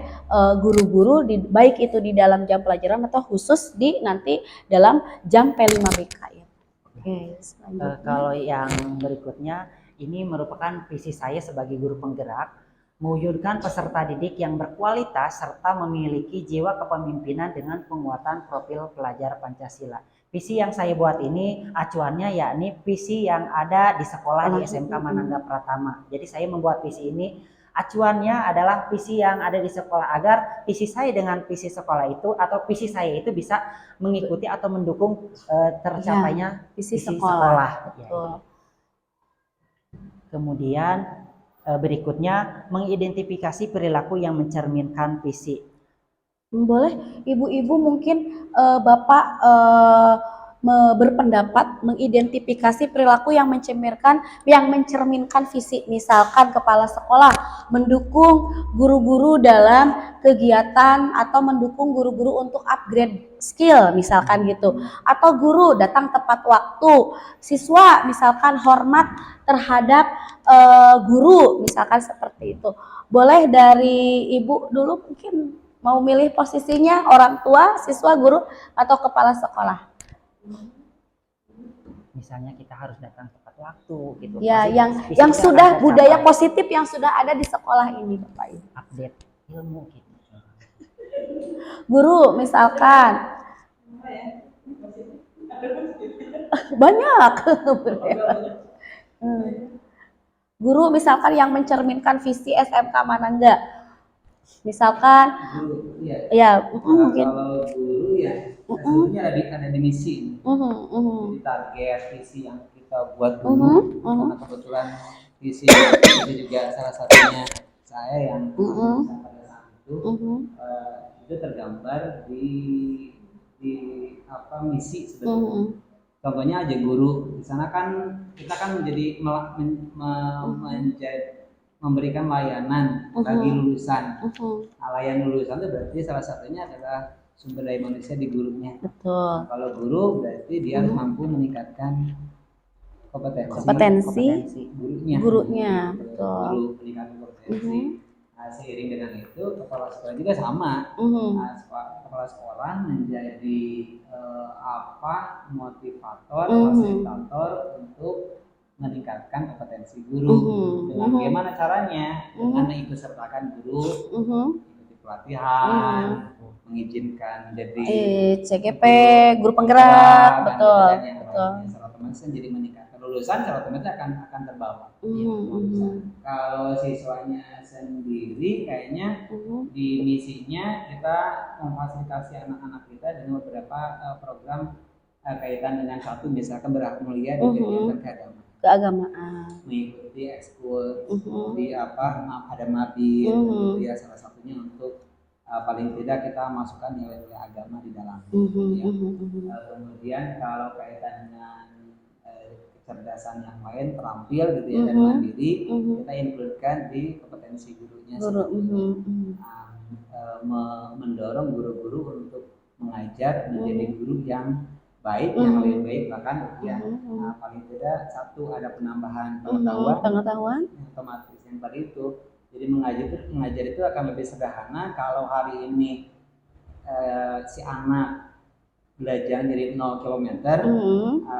guru-guru baik itu di dalam jam pelajaran atau khusus di nanti dalam jam P5BK ya. Oke, selanjutnya. Kalau yang berikutnya ini merupakan visi saya sebagai guru penggerak, mewujudkan peserta didik yang berkualitas serta memiliki jiwa kepemimpinan dengan penguatan profil pelajar Pancasila. Visi yang saya buat ini acuannya yakni visi yang ada di sekolah di SMK Manangga Pratama. Jadi saya membuat visi ini acuannya adalah visi yang ada di sekolah agar visi saya dengan visi sekolah itu atau visi saya itu bisa mengikuti atau mendukung tercapainya visi visi sekolah. Ya. Kemudian berikutnya mengidentifikasi perilaku yang mencerminkan visi. Boleh, ibu-ibu mungkin Bapak berpendapat mengidentifikasi perilaku yang mencerminkan visi. Misalkan kepala sekolah mendukung guru-guru dalam kegiatan atau mendukung guru-guru untuk upgrade skill misalkan gitu, atau guru datang tepat waktu, siswa misalkan hormat terhadap guru misalkan seperti itu. Boleh dari ibu dulu, mungkin mau milih posisinya orang tua, siswa, guru, atau kepala sekolah. Misalnya kita harus datang tepat waktu gitu. Ya, Pasti yang kita sudah akan budaya tercapai. positif yang sudah ada di sekolah ini, Bapak Ibu. Update ilmu gitu. Guru misalkan banyak. Guru misalkan yang mencerminkan visi SMK mana enggak? Misalkan Guru, ya. ya mungkin Kalau guru ya, sebetulnya ada di misi. Jadi target visi yang kita buat dulu, karena kebetulan visi itu juga salah satunya saya yang pada saat itu tergambar di apa misi sebetulnya. Contohnya aja guru di sana kan kita kan menjadi memberikan layanan bagi lulusan. Layanan lulusan itu berarti salah satunya adalah sumber daya manusia di gurunya. betul. Kalau guru berarti dia mampu meningkatkan Kompetensi gurunya, Guru betul. meningkatkan kompetensi. Nah, seiring dengan itu kepala sekolah juga sama. Kepala sekolah menjadi motivator, fasilitator untuk meningkatkan kompetensi guru. Dengan bagaimana caranya? Dengan ikut sertakan guru, ikuti pelatihan, mengizinkan jadi CGP, guru penggerak, betul, betul. Secara otomatis jadi meningkatkan lulusan, secara otomatis akan terbawa. Kalau siswanya sendiri kayaknya di misinya kita memfasilitasi anak-anak kita dengan beberapa program kaitan dengan satu misalkan berhak mulia di kegiatan Keagamaan. mengikuti ekskul di ada mabit gitu ya, salah satunya untuk paling tidak kita masukkan nilai-nilai agama di dalam. Kemudian kalau kaitan dengan kecerdasan yang lain, terampil gitu ya dan mandiri, kita includekan di kompetensi gurunya. Mendorong guru-guru untuk mengajar menjadi guru yang baik, yang lebih baik bahkan ya paling tidak satu ada penambahan pengetahuan otomatis yang tadi itu. Jadi mengajar itu akan lebih sederhana. Kalau hari ini si anak belajar dari 0 km,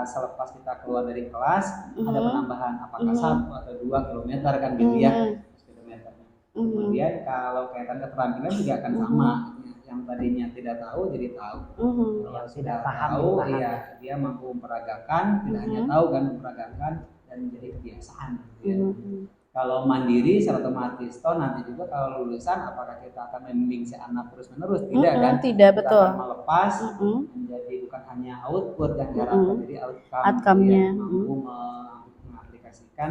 selepas kita keluar dari kelas ada penambahan apakah 1 atau 2 km kan gitu ya, kemudian kalau kaitan keterampilan juga akan sama, yang tadinya tidak tahu jadi tahu, yang sudah tahu ya dia mampu memperagakan, tidak hanya tahu kan, memperagakan dan menjadi kebiasaan gitu ya. Kalau mandiri secara otomatis nanti juga kalau lulusan apakah kita akan membimbing si anak terus menerus, tidak kan? Tidak, kita betul. akan melepas menjadi bukan hanya output yang diharapkan, jadi outcome-nya mampu mengaplikasikan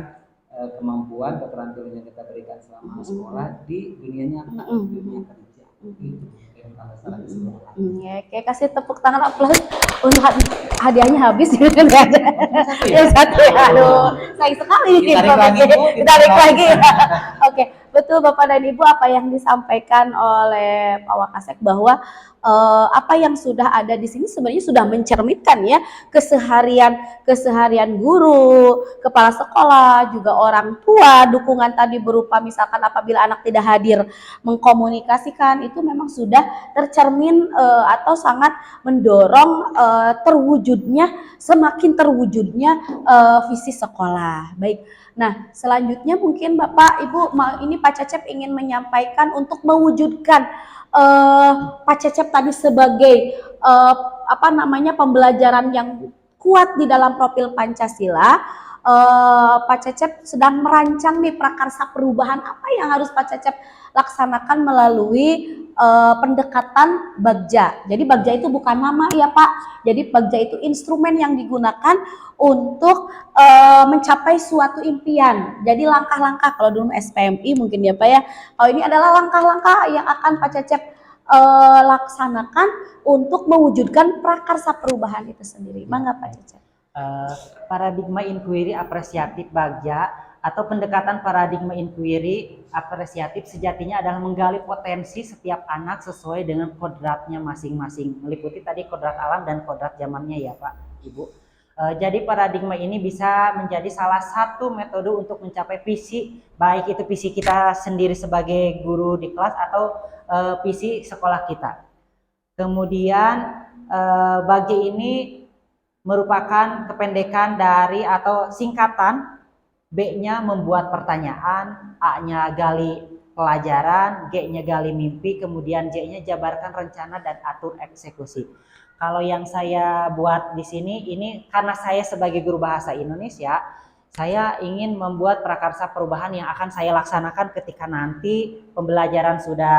kemampuan keterampilan yang kita berikan selama sekolah di dunia nyata, dunia kerja. Ya, kayak kasih tepuk tangan aplaus untuk hadiahnya habis ya kan nggak ada. Yang satu ya, aduh, sayang sekali. Ditarik lagi. Oke, betul Bapak dan Ibu apa yang disampaikan oleh Pak Wakasek bahwa apa yang sudah ada di sini sebenarnya sudah mencerminkan ya keseharian guru, kepala sekolah, juga orang tua. Dukungan tadi berupa misalkan apabila anak tidak hadir mengkomunikasikan, itu memang sudah tercermin atau sangat mendorong semakin terwujudnya visi sekolah. Baik. Nah, selanjutnya mungkin Bapak Ibu ini Pak Cecep ingin menyampaikan untuk mewujudkan Pak Cecep tadi sebagai pembelajaran yang kuat di dalam profil Pancasila. Pak Cecep sedang merancang nih prakarsa perubahan apa yang harus Pak Cecep laksanakan melalui pendekatan Bagja. Jadi Bagja itu bukan nama ya Pak. Jadi Bagja itu instrumen yang digunakan untuk mencapai suatu impian. Jadi langkah-langkah, kalau dulu SPMI mungkin ya Pak ya. Kalau ini adalah langkah-langkah yang akan Pak Cecep laksanakan untuk mewujudkan prakarsa perubahan itu sendiri. Mangga Pak Cecep. Paradigma inquiry apresiatif Bagja atau pendekatan paradigma inquiry apresiatif sejatinya adalah menggali potensi setiap anak sesuai dengan kodratnya masing-masing, meliputi tadi kodrat alam dan kodrat zamannya ya Pak Ibu. Jadi paradigma ini bisa menjadi salah satu metode untuk mencapai visi, baik itu visi kita sendiri sebagai guru di kelas atau visi sekolah kita. Kemudian Bagja ini merupakan kependekan dari atau singkatan, B-nya membuat pertanyaan, A-nya gali pelajaran, G-nya gali mimpi, kemudian J-nya jabarkan rencana dan atur eksekusi. Kalau yang saya buat di sini ini karena saya sebagai guru bahasa Indonesia, saya ingin membuat prakarsa perubahan yang akan saya laksanakan ketika nanti pembelajaran sudah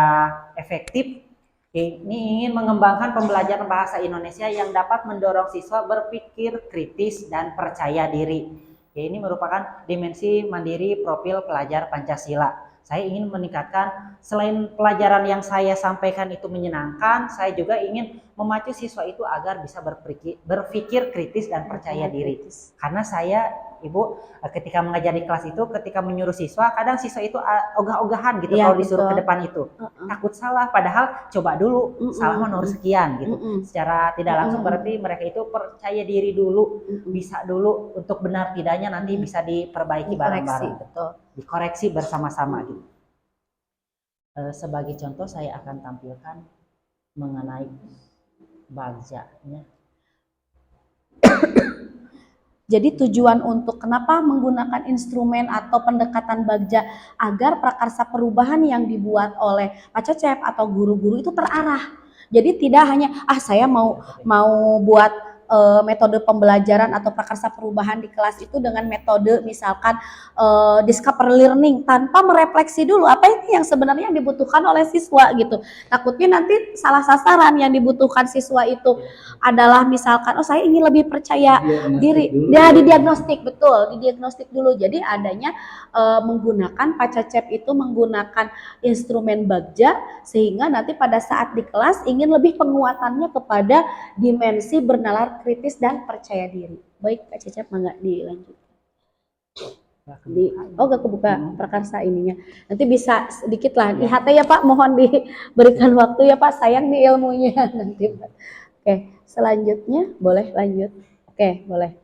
efektif. Ini ingin mengembangkan pembelajaran bahasa Indonesia yang dapat mendorong siswa berpikir kritis dan percaya diri. Ini merupakan dimensi mandiri profil pelajar Pancasila. Saya ingin meningkatkan, selain pelajaran yang saya sampaikan itu menyenangkan, saya juga ingin memacu siswa itu agar bisa berpikir kritis dan percaya diri. Karena saya, Ibu, ketika mengajar di kelas itu, ketika menyuruh siswa, kadang siswa itu ogah-ogahan gitu ya, kalau disuruh ke depan itu. Takut salah, padahal coba dulu, salah menurut sekian gitu. Secara tidak langsung berarti mereka itu percaya diri dulu, bisa dulu untuk benar tidaknya nanti bisa diperbaiki bareng-bareng. Dikoreksi bersama-sama gitu. Sebagai contoh saya akan tampilkan mengenai Bagjanya. Jadi tujuan untuk kenapa menggunakan instrumen atau pendekatan Bagja agar prakarsa perubahan yang dibuat oleh Pak Cecep atau guru-guru itu terarah. Jadi tidak hanya saya mau buat metode pembelajaran atau prakarsa perubahan di kelas itu dengan metode misalkan discovery learning tanpa merefleksi dulu apa ini yang sebenarnya dibutuhkan oleh siswa gitu. Takutnya nanti salah sasaran, yang dibutuhkan siswa itu adalah misalkan saya ingin lebih percaya diri. Ya didiagnostik, betul, didiagnostik dulu. Jadi adanya menggunakan Pak Cecep itu menggunakan instrumen Bagja sehingga nanti pada saat di kelas ingin lebih penguatannya kepada dimensi bernalar kritis dan percaya diri. Baik Kak Cecep, mangga dilanjut. Gak kebuka prakarsa ininya. Nanti bisa sedikit lah. IHT ya Pak, mohon diberikan waktu ya Pak. Sayang nih ilmunya nanti Pak. Oke, selanjutnya boleh lanjut. Oke, boleh.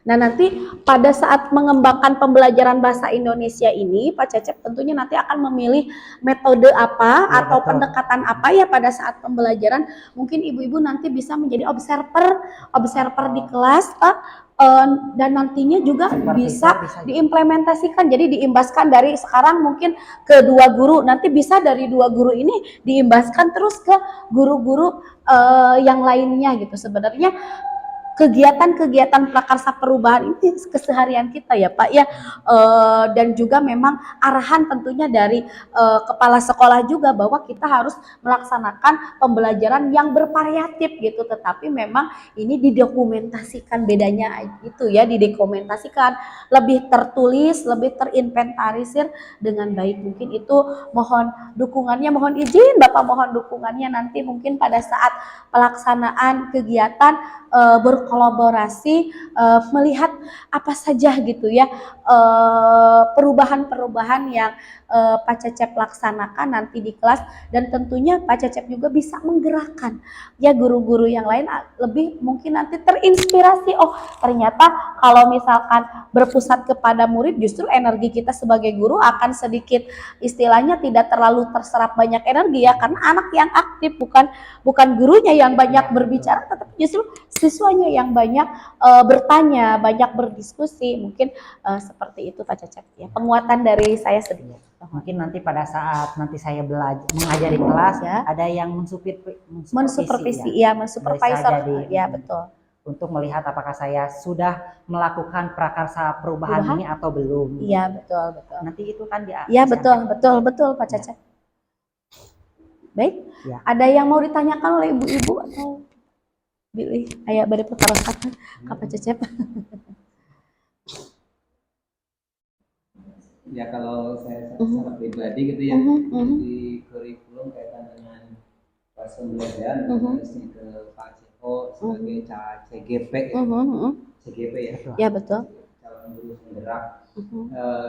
Nah nanti pada saat mengembangkan pembelajaran bahasa Indonesia ini, Pak Cecep tentunya nanti akan memilih metode apa atau pendekatan apa ya pada saat pembelajaran. Mungkin ibu-ibu nanti bisa menjadi observer di kelas, Pak. Dan nantinya juga bisa diimplementasikan. Jadi diimbaskan dari sekarang mungkin ke 2 guru, nanti bisa dari 2 guru ini diimbaskan terus ke guru-guru yang lainnya gitu. Sebenarnya kegiatan-kegiatan prakarsa perubahan ini keseharian kita ya Pak ya, dan juga memang arahan tentunya dari kepala sekolah juga bahwa kita harus melaksanakan pembelajaran yang bervariatif gitu, tetapi memang ini didokumentasikan, bedanya itu ya, didokumentasikan, lebih tertulis, lebih terinventarisir dengan baik. Mungkin itu mohon dukungannya, mohon izin Bapak, mohon dukungannya nanti mungkin pada saat pelaksanaan kegiatan berkolaborasi, melihat apa saja gitu ya perubahan-perubahan yang Pak Cecep laksanakan nanti di kelas, dan tentunya Pak Cecep juga bisa menggerakkan ya guru-guru yang lain lebih mungkin nanti terinspirasi. Oh ternyata kalau misalkan berpusat kepada murid, justru energi kita sebagai guru akan sedikit istilahnya tidak terlalu terserap banyak energi ya, karena anak yang aktif, bukan gurunya yang banyak berbicara, tetapi justru siswanya yang banyak bertanya, banyak berdiskusi. Mungkin seperti itu Pak Cecep ya, penguatan dari saya sedikit. Mungkin nanti pada saat nanti saya belajar mengajar di kelas ya, ada yang mensupervisi ya, mensupervisor ya, betul, untuk melihat apakah saya sudah melakukan prakarsa perubahan ini atau belum. Iya betul. Nanti itu kan ya betul Pak Cecep. Baik ya. Ada yang mau ditanyakan oleh ibu-ibu atau pilih ayah bade perkarasan Pak Cecep? Ya kalau saya sangat pribadi gitu ya, di kurikulum kaitan dengan proses pembelajaran harusnya ke Pak Ceko sebagai CGP ya. CGP ya. Ya betul. Calon guru penggerak.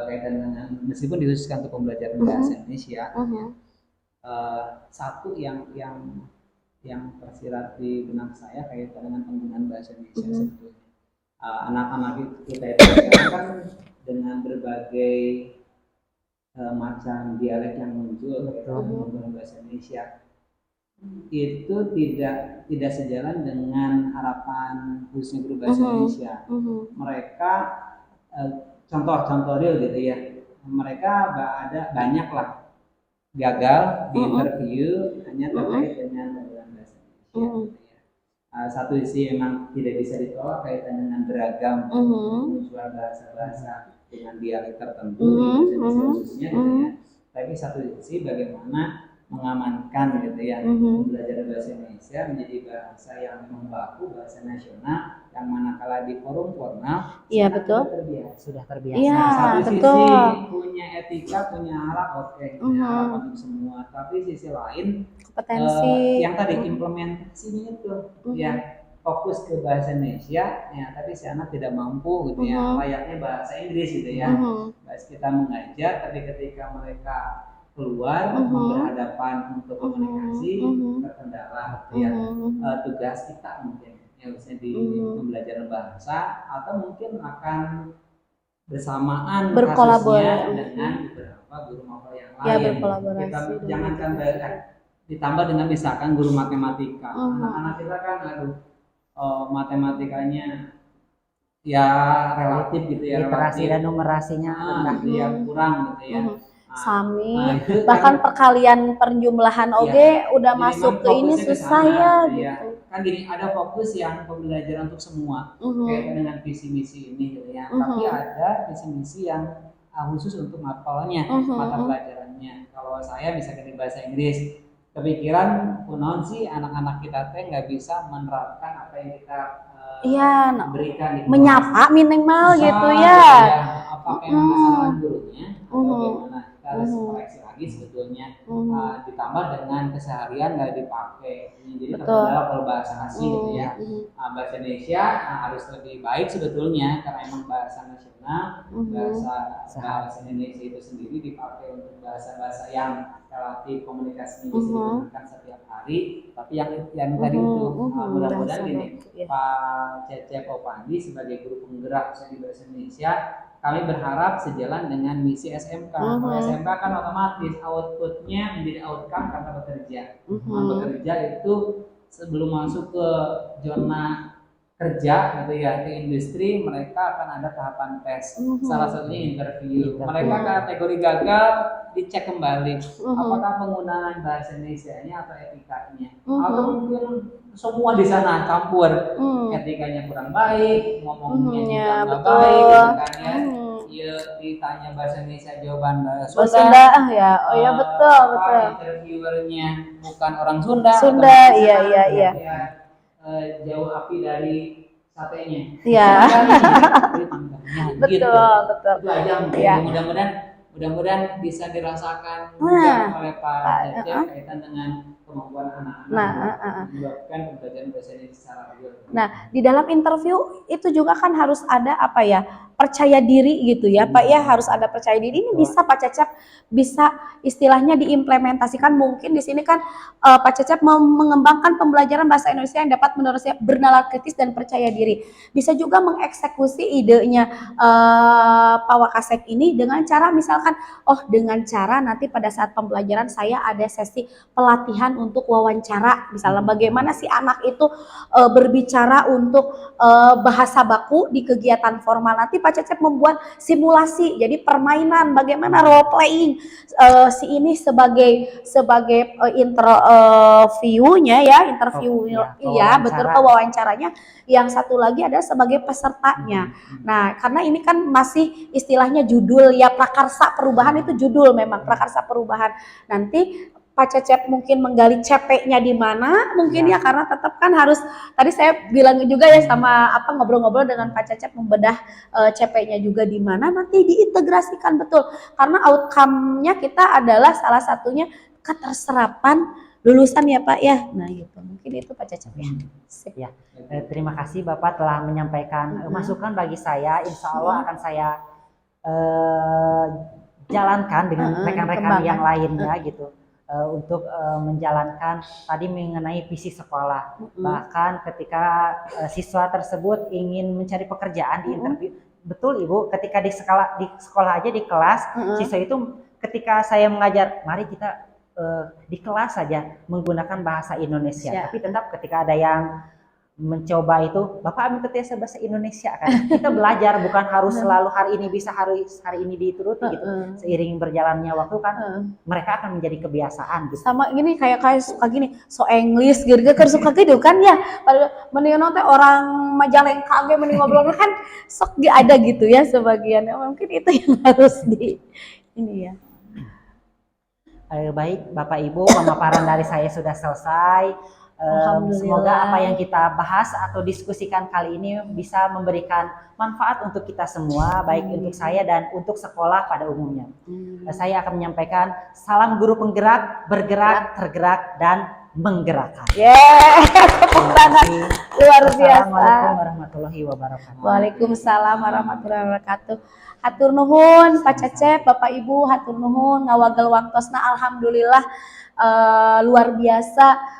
Kaitan dengan meskipun dikhususkan untuk pembelajaran bahasa Indonesia, satu yang tersirat di benak saya kaitan dengan penggunaan bahasa Indonesia sebetulnya. Anak-anak kita itu sekarang kan dengan berbagai macam dialek yang muncul penggunaan bahasa Indonesia itu tidak sejalan dengan harapan khususnya guru bahasa Indonesia. Mereka contoh real gitu ya, mereka ada banyak lah gagal di interview hanya terkait dengan penggunaan bahasa Indonesia. Satu sisi memang tidak bisa ditolak kaitan dengan beragam kemunculan bahasa-bahasa dengan dialek tertentu di bahasa Indonesia khususnya gitu ya. Tapi satu sisi bagaimana mengamankan gitu ya pembelajaran bahasa Indonesia menjadi bahasa yang membaku, bahasa nasional yang manakala di forum formal sudah terbiasa. Iya, Satu betul. sisi punya etika, punya akhlak, punya harapan untuk semua. Tapi sisi lain Kompetensi yang tadi implementasinya itu ya fokus ke bahasa Indonesia ya, tapi si anak tidak mampu gitu ya, layaknya bahasa Inggris gitu ya. Bahas kita mengajar, tapi ketika mereka keluar berhadapan untuk komunikasi terkendala gitu ya. Tugas kita mungkin ya misalnya di pembelajaran bahasa atau mungkin akan bersamaan kasusnya dengan beberapa guru mapel yang lain. Ya, berkolaborasi. Kita jangankan ditambah dengan misalkan guru matematika. Anak-anak kita kan matematikanya ya relatif gitu ya, literasi dan numerasinya yang kurang gitu ya. Sami, bahkan perkalian perjumlahan oge udah masuk ke ini susah ya gitu. Kan gini, ada fokus yang pembelajaran untuk semua kayak dengan visi misi ini gitu ya. Tapi ada visi misi yang khusus untuk mapelnya, mata pelajarannya. Kalau saya misalnya di bahasa Inggris, kepikiran kunaon sih anak-anak kita teh nggak bisa menerapkan apa yang kita berikan gitu. Menyapa minimal gitu ya. Apakah yang kesalahan gurunya atau bagaimana? Harus koreksi lagi sebetulnya, ditambah dengan keseharian nggak dipakai, jadi terkendala kalau bahasa asing gitu ya. Bahasa Indonesia harus lebih baik sebetulnya karena emang bahasa nasional, bahasa Indonesia itu sendiri dipakai untuk bahasa-bahasa yang relatif komunikasinya bisa digunakan setiap hari. Tapi yang tadi itu mudah-mudahan gini, Pak Cecep Opandi sebagai guru penggerak di bahasa Indonesia, kami berharap sejalan dengan misi SMK. Kalau SMK kan otomatis outputnya menjadi outcome karena bekerja. Bekerja itu sebelum masuk ke zona kerja gitu ya, ke industri, mereka akan ada tahapan tes. Salah satunya interview. Mereka kategori gagal dicek kembali apakah penggunaan bahasa Indonesianya atau etikanya, atau mungkin semua di sana campur, etikanya kurang baik, ngomongnya juga nggak baik, etikanya ya ditanya bahasa Indonesia jawaban bahasa Sunda ya. Oh ya betul. Interviewernya bukan orang Sunda, iya. Jauh api dari satenya. Iya. Gitu. Betul. Itu aja mudah-mudahan bisa dirasakan juga oleh Pak Cecep kaitan dengan kemampuan anak-anak menyebabkan pembelajaran bahasa Indonesia secara real. Nah, di dalam interview itu juga kan harus ada percaya diri gitu ya Pak ya, harus ada percaya diri. Ini bisa Pak Cecep bisa istilahnya diimplementasikan, mungkin di sini kan Pak Cecep mengembangkan pembelajaran bahasa Indonesia yang dapat menerusnya bernalar kritis dan percaya diri. Bisa juga mengeksekusi idenya Pak Wakasek ini dengan cara misalkan dengan cara nanti pada saat pembelajaran saya ada sesi pelatihan untuk wawancara, misalnya bagaimana si anak itu berbicara untuk bahasa baku di kegiatan formal. Nanti Pak Cecep membuat simulasi, jadi permainan bagaimana role playing si ini sebagai interviewnya ya, betul, pewawancaranya. Yang satu lagi adalah sebagai pesertanya. Nah, karena ini kan masih istilahnya judul ya, prakarsa perubahan itu judul, memang prakarsa perubahan. Nanti Pak Cecep mungkin menggali CP-nya di mana mungkin ya, karena tetap kan harus, tadi saya bilang juga ya sama ngobrol-ngobrol dengan Pak Cecep, membedah CP-nya juga di mana, nanti diintegrasikan betul, karena outcome-nya kita adalah salah satunya keterserapan lulusan ya Pak ya. Nah gitu, mungkin itu Pak Cecep ya. Sip. Ya, terima kasih Bapak telah menyampaikan masukan bagi saya. Insya Allah akan saya jalankan dengan rekan-rekan yang lainnya gitu. Untuk menjalankan tadi mengenai visi sekolah. Bahkan ketika siswa tersebut ingin mencari pekerjaan di interview, betul Ibu, ketika di sekolah aja di kelas, siswa itu ketika saya mengajar, mari kita di kelas saja menggunakan bahasa Indonesia. Tapi tetap ketika ada yang mencoba itu, Bapak ambil tes bahasa Indonesia kan. Kita belajar bukan harus selalu hari ini bisa hari ini dituruti gitu. Seiring berjalannya waktu kan mereka akan menjadi kebiasaan gitu. Sama gini kayak suka gini, so English gitu suka gitu kan ya. Pada mending teh orang Majalengka ge mending ngobrol kan sok ada gitu ya sebagian. Mungkin itu yang harus di ini ya. Baik Bapak Ibu, pemaparan dari saya sudah selesai. Semoga apa yang kita bahas atau diskusikan kali ini bisa memberikan manfaat untuk kita semua, baik untuk saya dan untuk sekolah pada umumnya. Saya akan menyampaikan salam guru penggerak, bergerak, tergerak, dan menggerakkan. Tepuk tangan luar biasa. Assalamualaikum warahmatullahi wabarakatuh. Waalaikumsalam warahmatullahi wabarakatuh. Hatur nuhun Pak Cecep, Bapak Ibu, hatur nuhun ngawagel waktosna. Alhamdulillah luar biasa.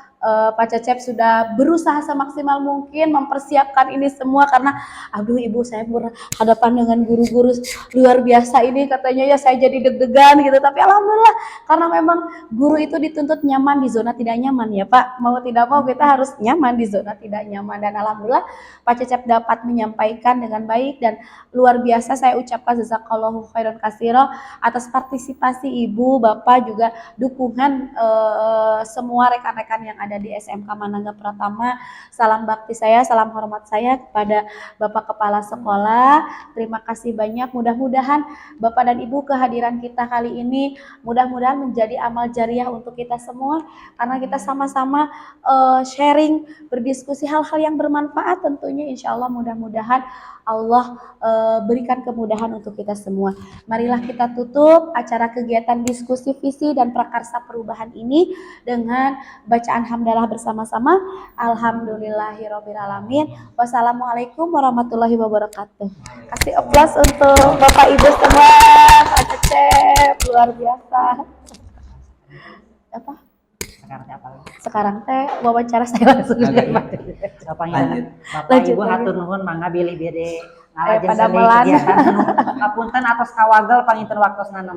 Pak Cecep sudah berusaha semaksimal mungkin mempersiapkan ini semua karena aduh Ibu saya berhadapan dengan guru-guru luar biasa ini katanya ya saya jadi deg-degan gitu, tapi alhamdulillah karena memang guru itu dituntut nyaman di zona tidak nyaman ya Pak, mau tidak mau kita harus nyaman di zona tidak nyaman, dan alhamdulillah Pak Cecep dapat menyampaikan dengan baik dan luar biasa. Saya ucapkan jazakallahu khairan katsira atas partisipasi Ibu, Bapak, juga dukungan semua rekan-rekan yang ada di SMK Manangga Pratama. Salam bakti saya, salam hormat saya kepada Bapak Kepala Sekolah. Terima kasih banyak. Mudah-mudahan Bapak dan Ibu kehadiran kita kali ini mudah-mudahan menjadi amal jariah untuk kita semua, karena kita sama-sama sharing, berdiskusi hal-hal yang bermanfaat tentunya. Insya Allah mudah-mudahan Allah berikan kemudahan untuk kita semua. Marilah kita tutup acara kegiatan diskusi visi dan prakarsa perubahan ini dengan bacaan hamdalah bersama-sama. Alhamdulillahirobbilalamin. Wassalamualaikum warahmatullahi wabarakatuh. Kasih aplaus untuk Bapak Ibu semua. Pak Cecep luar biasa. Apa? Sekarang teh wawancara saya langsung Bapak Ibu hatur nuhun mangga bilih bede pada melan kegiatan apunten atas kawagel panginten waktosna.